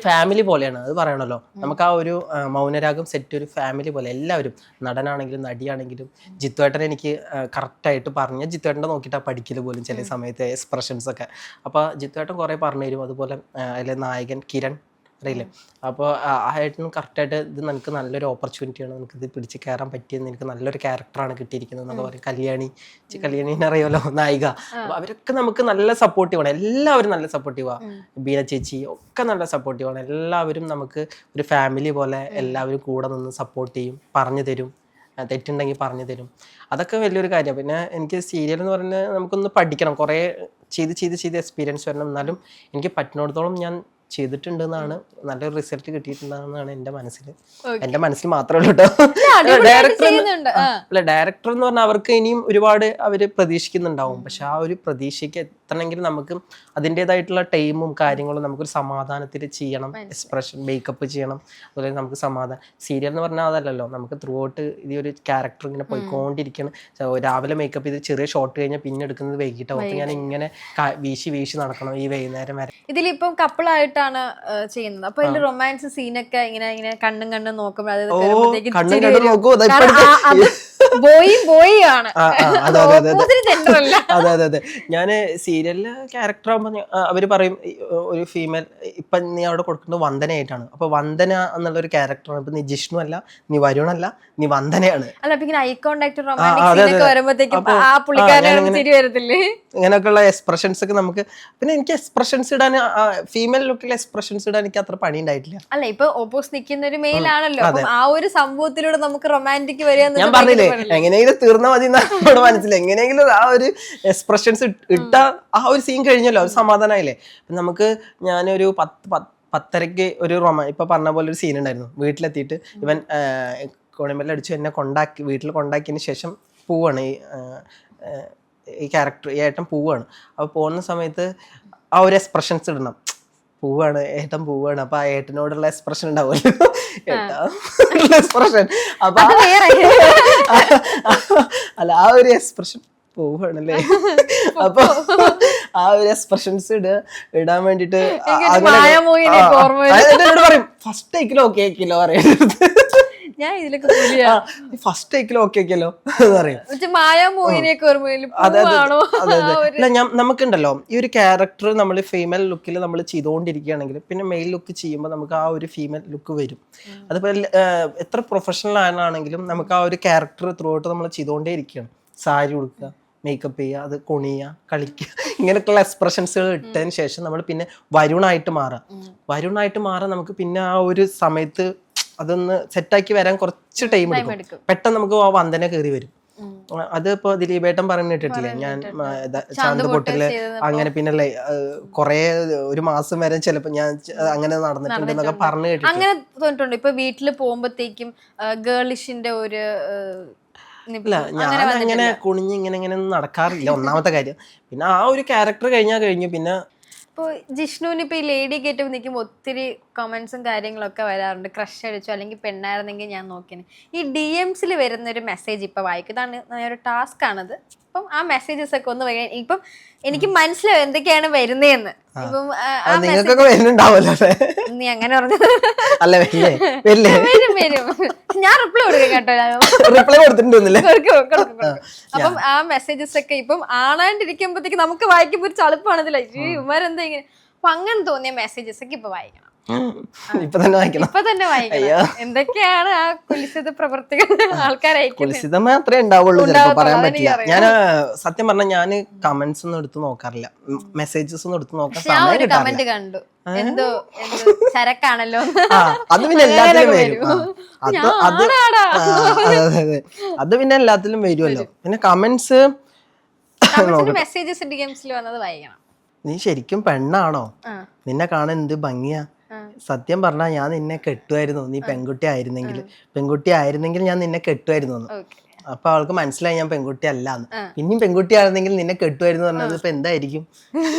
ഫാമിലി പോലെയാണ്. അത് പറയണല്ലോ, നമുക്ക് ആ ഒരു മൗനരാഗം സെറ്റ് ഒരു ഫാമിലി പോലെ. എല്ലാവരും, നടനാണെങ്കിലും നടിയാണെങ്കിലും. ജിത്തുവേട്ടൻ എനിക്ക് കറക്റ്റായിട്ട് പറഞ്ഞ, ജിത്തുവേട്ടൻ്റെ നോക്കിയിട്ടാണ് പഠിക്കൽ പോലും ചില സമയത്ത് എക്സ്പ്രഷൻസ് ഒക്കെ. അപ്പോൾ ജിത്തുവേട്ടൻ കുറേ പറഞ്ഞു തരും. അതുപോലെ അതിലെ നായകൻ കിരൺ അറിയില്ലേ, അപ്പോൾ ആയിട്ടും കറക്റ്റായിട്ട് ഇത് നിനക്ക് നല്ലൊരു ഓപ്പർച്യൂണിറ്റിയാണ്, നിനക്ക് ഇത് പിടിച്ച് കയറാൻ പറ്റിയെന്ന്, എനിക്ക് നല്ലൊരു ക്യാരക്ടറാണ് കിട്ടിയിരിക്കുന്നത് എന്നൊക്കെ പറയും. കല്യാണിനെ അറിയാമല്ലോ, നായിക. അപ്പോൾ അവരൊക്കെ നമുക്ക് നല്ല സപ്പോർട്ടീവാണ്. എല്ലാവരും നല്ല സപ്പോർട്ടീവാണ്. ബീന ചേച്ചി ഒക്കെ നല്ല സപ്പോർട്ടീവാണ്. എല്ലാവരും നമുക്ക് ഒരു ഫാമിലി പോലെ എല്ലാവരും കൂടെ നിന്ന് സപ്പോർട്ട് ചെയ്യും, പറഞ്ഞു തരും, തെറ്റുണ്ടെങ്കിൽ പറഞ്ഞു തരും. അതൊക്കെ വലിയൊരു കാര്യമാണ്. പിന്നെ എനിക്ക് സീരിയൽ എന്ന് പറഞ്ഞാൽ നമുക്കൊന്ന് പഠിക്കണം, കുറേ ചെയ്ത് എക്സ്പീരിയൻസ് വരണം. എന്നാലും എനിക്ക് പറ്റുന്നിടത്തോളം ഞാൻ ചെയ്തിട്ടുണ്ടെന്നാണ്, നല്ലൊരു റിസൾട്ട് കിട്ടിയിട്ടുണ്ടെന്നാണ് എൻ്റെ മനസ്സിൽ മാത്രമേ ഉള്ളൂ കേട്ടോ. ഡയറക്ടർ എന്ന് പറഞ്ഞാൽ അവർക്ക് ഇനിയും ഒരുപാട് അവര് പ്രതീക്ഷിക്കുന്നുണ്ടാവും. പക്ഷെ ആ ഒരു പ്രതീക്ഷയ്ക്ക് എത്തണമെങ്കിൽ നമുക്ക് അതിൻ്റെതായിട്ടുള്ള ടൈമും കാര്യങ്ങളും നമുക്കൊരു സമാധാനത്തിൽ ചെയ്യണം. എക്സ്പ്രഷൻ മേക്കപ്പ് ചെയ്യണം. അതുപോലെ നമുക്ക് സീരിയൽ എന്ന് പറഞ്ഞാൽ അതല്ലല്ലോ, നമുക്ക് ത്രൂ ഔട്ട് ഈ ഒരു ക്യാരക്ടർ ഇങ്ങനെ പോയിക്കൊണ്ടിരിക്കണം. രാവിലെ മേക്കപ്പ് ചെയ്ത് ചെറിയ ഷോട്ട് കഴിഞ്ഞാൽ പിന്നെ എടുക്കുന്നത് വൈകിട്ടാവും. അപ്പോൾ ഞാൻ ഇങ്ങനെ വീശി നടക്കണം ഈ വൈകുന്നേരം വരെ. ഇതിലിപ്പം കപ്പിളായിട്ടാണ് ചെയ്യുന്നത്. അപ്പൊ ഇതിന്റെ റൊമാൻസ് സീനൊക്കെ ഇങ്ങനെ കണ്ണും നോക്കുമ്പോൾ അതെ. ഞാന് സീരിയലില് ക്യാരക്ടർ ആകുമ്പോ അവര് പറയും ഒരു ഫീമെയിൽ, ഇപ്പൊ നീ അവിടെ കൊടുക്കുന്നത് വന്ദനയായിട്ടാണ്. അപ്പൊ വന്ദന എന്നുള്ളൊരു ക്യാരക്ടറാണ്. ഇപ്പൊ നീ ജിഷ്ണു അല്ല, നീ വരുണല്ല, നീ വന്ദനയാണ്. ഇങ്ങനെയൊക്കെയുള്ള എക്സ്പ്രഷൻസ് ഒക്കെ നമുക്ക്, പിന്നെ എനിക്ക് എക്സ്പ്രഷൻസ് ഇടാൻ, ഫീമെയിൽ ലുക്കിൽ എക്സ്പ്രഷൻസ് ഇടാൻ എനിക്ക് അത്ര പണി ഉണ്ടായിട്ടില്ല. അല്ല, ഇപ്പൊ ഓപ്പോസിറ്റ് നിൽക്കുന്ന ഒരു മെയിൽ ആണല്ലോ, ആ ഒരു സംഭവത്തിലൂടെ നമുക്ക് റൊമാൻറ്റിക് വരിക. ഞാൻ പറഞ്ഞില്ലേ, എങ്ങനെയെങ്കിലും തീർന്നാ മതി എന്നാണ് മനസ്സിലായി. എങ്ങനെയെങ്കിലും ആ ഒരു എക്സ്പ്രഷൻസ് ഇട്ട ആ ഒരു സീൻ കഴിഞ്ഞല്ലോ, ഒരു സമാധാനമായില്ലേ. നമുക്ക് ഞാനൊരു 10:30 ഒരു ഇപ്പൊ പറഞ്ഞ പോലെ ഒരു സീൻ ഉണ്ടായിരുന്നു. വീട്ടിലെത്തിയിട്ട് ഇവൻ കോണിമേലടിച്ചു എന്നെ വീട്ടിൽ കൊണ്ടാക്കിയതിന് ശേഷം പോവാണ് ഈ ക്യാരക്ടർ, ഈ ഏട്ടൻ പോവാണ്. അപ്പൊ പോകുന്ന സമയത്ത് ആ ഒരു എക്സ്പ്രഷൻസ് ഇടണം. ഏട്ടൻ പോവാണ്. അപ്പൊ ആ ഏട്ടനോടുള്ള എക്സ്പ്രഷൻ ഉണ്ടാവുമല്ലോ, എക്സ്പ്രഷൻ. അപ്പൊ അല്ല, ആ ഒരു എക്സ്പ്രഷൻ പോവാണല്ലേ. അപ്പൊ ആ ഒരു എക്സ്പ്രഷൻസ് ഇടാൻ വേണ്ടിട്ട് പറയും, ഫസ്റ്റ് ടേക്കിലോ കേക്കിലോ അറിയരുത്. ഞാൻ ഇതിലൊക്കെ പുലിയാ. ഫസ്റ്റ് ടേക്കിൽ ഓക്കെ ആക്കിയല്ലോ എന്ന് പറയും. മായാ മോഹിനിയൊക്കെ ഓർമ്മയില്ല. അല്ല നമുക്കുണ്ടല്ലോ ഈ ഒരു ക്യാരക്ടർ നമ്മൾ ഫീമെയിൽ ലുക്കിൽ നമ്മൾ ചെയ്തുകൊണ്ടിരിക്കുകയാണെങ്കിൽ പിന്നെ മെയിൽ ലുക്ക് ചെയ്യുമ്പോൾ നമുക്ക് ആ ഒരു ഫീമെയിൽ ലുക്ക് വരും. അതുപോലെ എത്ര പ്രൊഫഷണൽ ആണെങ്കിലും നമുക്ക് ആ ഒരു ക്യാരക്ടർ ത്രൂ ഔട്ട് നമ്മൾ ചെയ്തുകൊണ്ടേ ഇരിക്കുകയാണ്. സാരി ഉടുക്കുക, മേക്കപ്പ് ചെയ്യുക, അത് കുണിയുക, കളിക്കുക, ഇങ്ങനെയൊക്കെയുള്ള എക്സ്പ്രഷൻസുകൾ ഇട്ടതിന് ശേഷം നമ്മൾ പിന്നെ വരുണായിട്ട് മാറാം. നമുക്ക് പിന്നെ ആ ഒരു സമയത്ത് അതൊന്ന് സെറ്റാക്കി വരാൻ കുറച്ച് ടൈം എടുക്കും. പെട്ടെന്ന് നമുക്ക് ആ വന്ദന കയറി വരും. അതിപ്പോ ദിലീപേട്ടൻ പറഞ്ഞു കേട്ടിട്ടില്ലേ, ഞാൻ ചാന്ത് പൊട്ടില് അങ്ങനെ പിന്നെ കൊറേ ഒരു മാസം വരെ ചിലപ്പോ ഞാൻ അങ്ങനെ നടന്നിട്ടുണ്ട് എന്നൊക്കെ പറഞ്ഞു കേട്ടിട്ടുണ്ട്. അങ്ങനെ തോന്നിട്ടുണ്ട്. ഇപ്പൊ വീട്ടില് പോകുമ്പോഴത്തേക്കും ഗേളിഷിന്റെ ഒരു ഇല്ല, ഞാൻ അങ്ങനെ കുണിഞ്ഞ് ഇങ്ങനെ ഒന്നും നടക്കാറില്ല, ഒന്നാമത്തെ കാര്യം. പിന്നെ ആ ഒരു ക്യാരക്ടർ കഴിഞ്ഞു. പിന്നെ ഇപ്പോൾ ജിഷ്ണുവിന് ഇപ്പോൾ ഈ ലേഡി ഗെറ്റപ്പ് നിൽക്കുമ്പോൾ ഒത്തിരി കമൻസും കാര്യങ്ങളൊക്കെ വരാറുണ്ട്. ക്രഷ് അടിച്ചോ അല്ലെങ്കിൽ പെണ്ണായിരുന്നെങ്കിൽ ഞാൻ നോക്കിന്. ഈ DMs വരുന്നൊരു മെസ്സേജ് ഇപ്പോൾ വായിക്കും. ഇതാണ് ഒരു ടാസ്ക് ആണത്. അപ്പം ആ മെസ്സേജസ് ഒക്കെ ഒന്ന് വരാൻ ഇപ്പം എനിക്ക് മനസ്സിലാവും എന്തൊക്കെയാണ് വരുന്നതെന്ന്. ഇപ്പം നിങ്ങൾക്കൊക്കെ വരുന്നുണ്ടാവല്ലോ. നീ അങ്ങനെ പറഞ്ഞത് അല്ല, വരും. ഞാൻ റിപ്ലൈ കൊടുക്കും കേട്ടോ. റിപ്ലൈ കൊടുത്തിട്ടുണ്ടല്ലേ? അപ്പം ആ മെസ്സേജസ് ഒക്കെ ഇപ്പം ആണാണ്ടിരിക്കുമ്പോഴത്തേക്ക് നമുക്ക് വായിക്കുമ്പോ ഒരു ചളുപ്പാണതില്ല. ഇവരെന്താ ഇങ്ങനെ. അപ്പൊ അങ്ങനെ തോന്നിയ മെസ്സേജസ് ഒക്കെ ഇപ്പൊ വായിക്കണം. ഇപ്പൊ തന്നെ വായിക്കണം. എന്തൊക്കെയാണ് ആ കുലിസിത പ്രവർത്തികൾ ആൾക്കാരായിരിക്കും. കുലിസിത മാത്രമേ ഉണ്ടാവുള്ളൂ, ചിലപ്പോ പറയാൻ പറ്റില്ല. ഞാൻ സത്യം പറഞ്ഞാൽ ഞാൻ കമന്റ്സ് ഒന്നും എടുത്ത് നോക്കാറില്ല, മെസ്സേജസ് ഒന്നും എടുത്ത് നോക്കാൻ സമയം കിട്ടാറില്ല. കമന്റ് കണ്ടു, എന്തോ ചരക്കാണല്ലോ. അത് പിന്നെ എല്ലാത്തിലും വരും. അത് പിന്നെ എല്ലാത്തിലും വരുമല്ലോ. പിന്നെ കമന്റ്സ് മെസ്സേജസ് DMs വന്നത് വായിക്കണം. നീ ശരിക്കും പെണ്ണാണോ? നിന്നെ കാണാൻ എന്ത് ഭംഗിയാ. സത്യം പറഞ്ഞാ ഞാൻ നിന്നെ കെട്ടുമായിരുന്നു, നീ പെൺകുട്ടി ആയിരുന്നെങ്കിൽ ഞാൻ നിന്നെ കെട്ടുമായിരുന്നു. അപ്പൊ അവൾക്ക് മനസ്സിലായി ഞാൻ പെൺകുട്ടി അല്ലാന്ന്. പിന്നെയും പെൺകുട്ടി ആയിരുന്നെങ്കിൽ നിന്നെ കെട്ടുമായിരുന്നു പറഞ്ഞത് ഇപ്പൊ എന്തായിരിക്കും?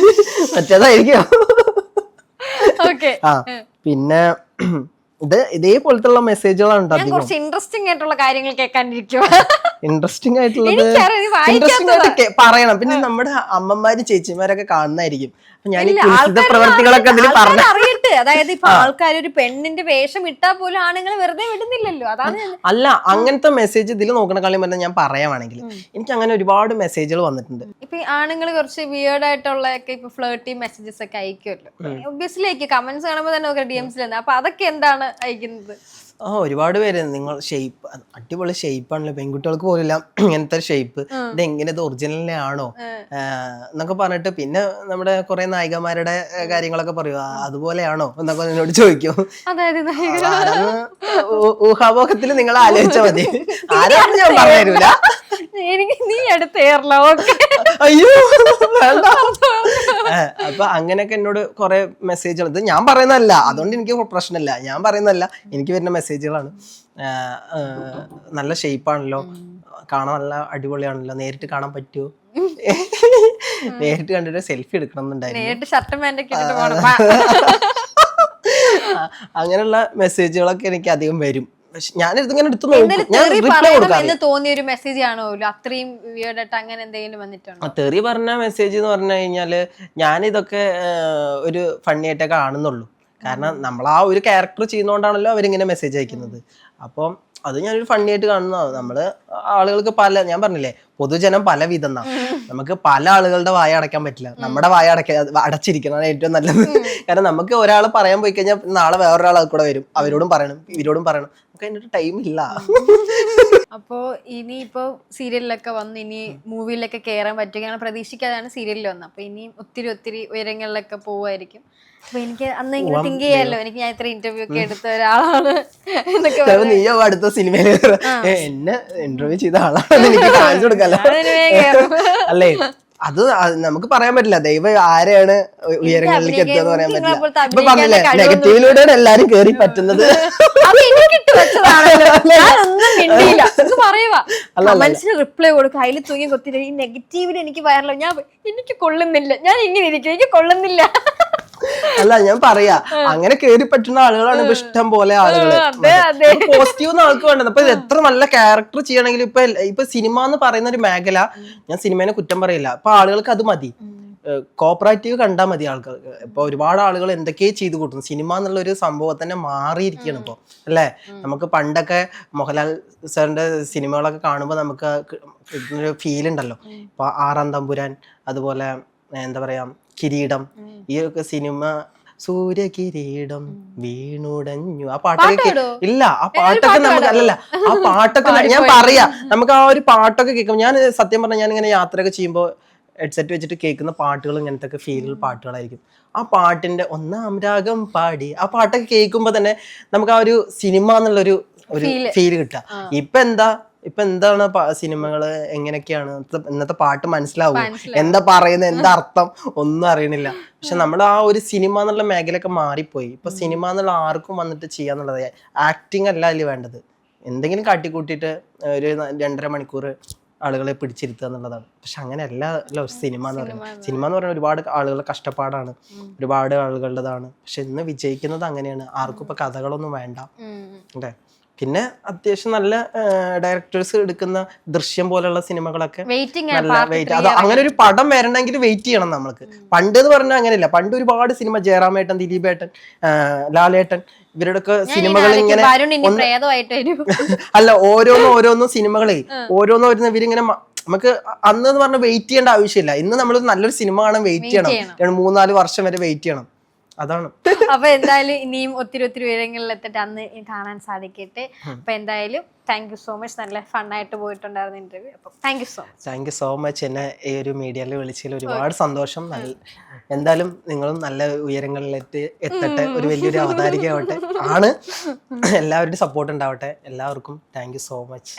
മറ്റേതായിരിക്കും. ആ പിന്നെ ഇതേപോലത്തുള്ള മെസ്സേജുകളാണ് ഇൻട്രസ്റ്റിംഗ് ആയിട്ടുള്ള കാര്യങ്ങൾ കേൾക്കാനിരിക്കും. ഇൻട്രസ്റ്റിംഗ് ആയിട്ടുള്ളത് പറയണം. പിന്നെ നമ്മുടെ അമ്മമാര് ചേച്ചിമാരൊക്കെ കാണുന്നതായിരിക്കും. ഞാൻ ഈ കുലിസിത പ്രവർത്തികളൊക്കെ അതിൽ പറഞ്ഞു അറിയട്ടെ. അതായത് ഇപ്പൊ ആൾക്കാർ ഒരു പെണ്ണിന്റെ വേഷം ഇട്ടാൽ പോലും ആണുങ്ങൾ വെറുതെ വിടുന്നില്ലല്ലോ. അതാണ്. അല്ല, അങ്ങനത്തെ മെസ്സേജ് ഇതിൽ നോക്കണ കളി പറഞ്ഞാൽ ഞാൻ പറയുവാണെങ്കിൽ എനിക്ക് അങ്ങനെ ഒരുപാട് മെസ്സേജുകൾ വന്നിട്ടുണ്ട്. ഇപ്പൊ ആണുങ്ങൾ കുറച്ച് വിയേർഡ് ആയിട്ടുള്ള ഇപ്പൊ ഫ്ലേർട്ടി മെസ്സേജസ് ഒക്കെ അയക്കുമല്ലോ. ഒബ്വിയസ്ലി അയക്കും. കമന്റ്സ് കാണുമ്പോൾ തന്നെ നോക്കാം DMs. അപ്പൊ അതൊക്കെ എന്താണ് അയക്കുന്നത്? ഒരുപാട് പേര് നിങ്ങൾ ഷേപ്പ് അടിപൊളി ഷേപ്പാണല്ലോ, പെൺകുട്ടികൾക്ക് പോലില്ല ഇങ്ങനത്തെ ഷേപ്പ്, ഇത് എങ്ങനെ ഇത് ഒറിജിനലിനെ ആണോ എന്നൊക്കെ പറഞ്ഞിട്ട് പിന്നെ നമ്മുടെ കുറെ നായികമാരുടെ കാര്യങ്ങളൊക്കെ പറയൂ, അതുപോലെയാണോ എന്നൊക്കെ എന്നോട് ചോദിക്കും. ഊഹാപോഹത്തിൽ നിങ്ങൾ ആലോചിച്ചാൽ മതി, ആരാണെന്ന് ഞാൻ പറഞ്ഞു തരൂല. നീ അയ്യോ അപ്പൊ അങ്ങനെയൊക്കെ എന്നോട് കുറെ മെസ്സേജുകൾ, ഇത് ഞാൻ പറയുന്നതല്ല, അതുകൊണ്ട് എനിക്ക് പ്രശ്നമില്ല, ഞാൻ പറയുന്നതല്ല, എനിക്ക് വരുന്ന മെസ്സേജുകളാണ്. നല്ല ഷേപ്പാണല്ലോ, കാണാൻ നല്ല അടിപൊളിയാണല്ലോ, നേരിട്ട് കാണാൻ പറ്റുമോ, നേരിട്ട് കണ്ടിട്ട് സെൽഫി എടുക്കണം എന്നുണ്ടായിരുന്നു. അങ്ങനെയുള്ള മെസ്സേജുകളൊക്കെ എനിക്ക് അധികം വരും. ഞാനിതിങ്ങനെ എടുത്ത് നോക്കും. തോന്നിയ ഒരു മെസ്സേജ് ആണോ അത്രയും വിയേർഡ് ആയിട്ട് അങ്ങനെ എന്തെങ്കിലും വന്നിട്ടുണ്ടോ? തെറി പറഞ്ഞ മെസ്സേജ് എന്ന് പറഞ്ഞു കഴിഞ്ഞാല് ഞാനിതൊക്കെ ഒരു ഫണ്ണി ആയിട്ടൊക്കെ കാണുന്നുള്ളൂ. കാരണം നമ്മൾ ആ ഒരു ക്യാരക്ടർ ചെയ്യുന്നോണ്ടാണല്ലോ അവരിങ്ങനെ മെസ്സേജ് അയക്കുന്നത്. അപ്പം അത് ഞാനൊരു ഫണ്ണി ആയിട്ട് കാണുന്നതാണ്. നമ്മള് ആളുകൾക്ക് ഞാൻ പറഞ്ഞില്ലേ, പൊതുജനം പല വിധം എന്നാ. നമുക്ക് പല ആളുകളുടെ വായ അടയ്ക്കാൻ പറ്റില്ല, നമ്മുടെ വായ അടച്ചിരിക്കുന്നതാണ് ഏറ്റവും നല്ലത്. കാരണം നമുക്ക് ഒരാൾ പറയാൻ പോയി കഴിഞ്ഞാൽ നാളെ വേറൊരാൾ അത് കൂടെ വരും, അവരോടും പറയണം ഇവരോടും പറയണം, നമുക്ക് അതിനൊരു ടൈം ഇല്ല. അപ്പോ ഇനിയിപ്പോ സീരിയലിലൊക്കെ വന്ന് ഇനി മൂവിയിലൊക്കെ കയറാൻ പറ്റുകയാണ് പ്രതീക്ഷിക്കാതാണ് സീരിയലിൽ വന്നത്. അപ്പൊ ഇനിയും ഒത്തിരി ഉയരങ്ങളിലൊക്കെ പോവായിരിക്കും. അപ്പൊ എനിക്ക് അന്ന് ഇങ്ങനെ തിങ്ക് ചെയ്യാലോ, എനിക്ക് ഞാൻ ഇത്ര ഇന്റർവ്യൂ ഒക്കെ എടുത്ത ഒരാളാണ് എന്നൊക്കെ. നീയോ അടുത്ത സിനിമയിൽ എന്നെ ഇന്റർവ്യൂ ചെയ്ത ആളാണ്, എനിക്ക് കാണിച്ചു കൊടുക്കാലോ. അല്ലേ, അത് നമുക്ക് പറയാൻ പറ്റില്ല, ദൈവം ആരെയാണ് ഉയരങ്ങളിലേക്ക് എത്തുക പറയാൻ പറ്റില്ല. ഇപ്പൊ പറഞ്ഞില്ലേ, നെഗറ്റീവിലൂടെയാണ് എല്ലാരും കേറി പറ്റുന്നത്. റിപ്ലൈ കൊടുക്കും, അതിൽ തൂങ്ങി കൊത്തില്ല. ഈ നെഗറ്റീവിന് എനിക്ക് വയറല്ലോ, എനിക്ക് കൊള്ളുന്നില്ല, ഞാൻ ഇങ്ങനെ ഇരിക്കും, എനിക്ക് കൊള്ളുന്നില്ല. അല്ല, ഞാൻ പറയാ അങ്ങനെ കേറി പറ്റുന്ന ആളുകളാണ് ഇപ്പൊ ഇഷ്ടം പോലെ ആളുകള്. പോസിറ്റീവ് ആൾക്ക് വേണ്ടത്. അപ്പൊ എത്ര നല്ല ക്യാരക്ടർ ചെയ്യണമെങ്കിൽ ഇപ്പൊ സിനിമ എന്ന് പറയുന്ന ഒരു മേഖല, ഞാൻ സിനിമേനെ കുറ്റം പറയില്ല, അപ്പൊ ആളുകൾക്ക് അത് മതി. കോപ്പറേറ്റീവ് കണ്ടാൽ മതി ആൾക്കാർക്ക്. ഇപ്പൊ ഒരുപാട് ആളുകൾ എന്തൊക്കെയോ ചെയ്തു കൂട്ടുന്നു. സിനിമ എന്നുള്ള ഒരു സംഭവം തന്നെ മാറിയിരിക്കുകയാണ് ഇപ്പോൾ അല്ലേ. നമുക്ക് പണ്ടൊക്കെ മോഹൻലാൽ സാറിന്റെ സിനിമകളൊക്കെ കാണുമ്പോൾ നമുക്ക് ഒരു ഫീൽ ഉണ്ടല്ലോ. ഇപ്പൊ ആറാം തമ്പുരാൻ, അതുപോലെ എന്താ പറയാ കിരീടം, ഈ ഒക്കെ സിനിമ, സൂര്യകിരീടം വീണുടഞ്ഞു, ആ പാട്ടൊക്കെ ഇല്ല, ആ പാട്ടൊക്കെ നമുക്ക് അല്ലല്ല, ആ പാട്ടൊക്കെ ഞാൻ പറയാ, നമുക്ക് ആ ഒരു പാട്ടൊക്കെ കേൾക്കും. ഞാൻ സത്യം പറഞ്ഞാൽ ഞാൻ ഇങ്ങനെ യാത്രയൊക്കെ ചെയ്യുമ്പോൾ ഹെഡ്സെറ്റ് വെച്ചിട്ട് കേൾക്കുന്ന പാട്ടുകൾ ഇങ്ങനത്തെ ഒക്കെ ഫീലുള്ള പാട്ടുകളായിരിക്കും. ആ പാട്ടിന്റെ ഒന്നാം രാഗം പാടി ആ പാട്ടൊക്കെ കേൾക്കുമ്പോ തന്നെ നമുക്ക് ആ ഒരു സിനിമ എന്നുള്ളൊരു ഫീല് കിട്ടുക. ഇപ്പൊ എന്താണ് സിനിമകള്, എങ്ങനെയൊക്കെയാണ് ഇന്നത്തെ പാട്ട് മനസ്സിലാവും, എന്താ പറയുന്നത്, എന്താ അർത്ഥം ഒന്നും അറിയണില്ല. പക്ഷെ നമ്മൾ ആ ഒരു സിനിമ എന്നുള്ള മേഖലയൊക്കെ മാറിപ്പോയി. ഇപ്പൊ സിനിമ എന്നുള്ള ആർക്കും വന്നിട്ട് ചെയ്യാന്നുള്ളത്, ആക്ടിങ് അല്ല അതിൽ വേണ്ടത്. എന്തെങ്കിലും കാട്ടിക്കൂട്ടിയിട്ട് ഒരു 2.5 മണിക്കൂർ ആളുകളെ പിടിച്ചിരുത്തുക എന്നുള്ളതാണ്. പക്ഷെ അങ്ങനെയല്ല സിനിമ എന്ന് പറയുന്നത്. സിനിമ എന്ന് പറഞ്ഞാൽ ഒരുപാട് ആളുകളുടെ കഷ്ടപ്പാടാണ്, ഒരുപാട് ആളുകളുടേതാണ്. പക്ഷെ ഇന്ന് വിജയിക്കുന്നത് അങ്ങനെയാണ്. ആർക്കും ഇപ്പൊ കഥകളൊന്നും വേണ്ട അല്ലേ. പിന്നെ അത്യാവശ്യം നല്ല ഡയറക്ടേഴ്സ് എടുക്കുന്ന ദൃശ്യം പോലുള്ള സിനിമകളൊക്കെ നല്ല വെയിറ്റ്, അത് അങ്ങനെ ഒരു പടം വരണമെങ്കിൽ വെയിറ്റ് ചെയ്യണം നമ്മൾക്ക്. പണ്ട് എന്ന് പറഞ്ഞാൽ അങ്ങനെയല്ല. പണ്ട് ഒരുപാട് സിനിമ, ജയറാമേട്ടൻ, ദിലീപേട്ടൻ, ലാലേട്ടൻ, ഇവരുടെയൊക്കെ സിനിമകൾ ഇങ്ങനെ അല്ല, ഓരോന്നും സിനിമകളെ ഓരോന്നും വരുന്ന ഇവരിങ്ങനെ നമുക്ക് അന്ന് എന്ന് പറഞ്ഞാൽ വെയിറ്റ് ചെയ്യേണ്ട ആവശ്യമില്ല. ഇന്ന് നമ്മൾ നല്ലൊരു സിനിമ കാണാൻ വെയിറ്റ് ചെയ്യണം, 3-4 വർഷം വരെ വെയിറ്റ് ചെയ്യണം. അതാണ്. അപ്പൊ എന്തായാലും ഇനിയും ഒത്തിരി ഉയരങ്ങളിൽ എത്തിട്ട് അന്ന് കാണാൻ സാധിക്കട്ടെ. അപ്പൊ എന്തായാലും താങ്ക് യു സോ മച്ച്. നല്ല ഫണ്ണായിട്ട് പോയിട്ടുണ്ടായിരുന്നു ഇന്റർവ്യൂ. അപ്പൊ താങ്ക് യു സോ മച്ച്. എന്നെ ഈ ഒരു മീഡിയയിൽ വിളിച്ചതിൽ ഒരുപാട് സന്തോഷം. എന്തായാലും നിങ്ങളും നല്ല ഉയരങ്ങളിലെത്തി എത്തട്ടെ, ഒരു വലിയൊരു അവതാരികയാവട്ടെ ആണ്. എല്ലാവരുടെയും സപ്പോർട്ട് ഉണ്ടാവട്ടെ. എല്ലാവർക്കും താങ്ക് യു സോ മച്ച്.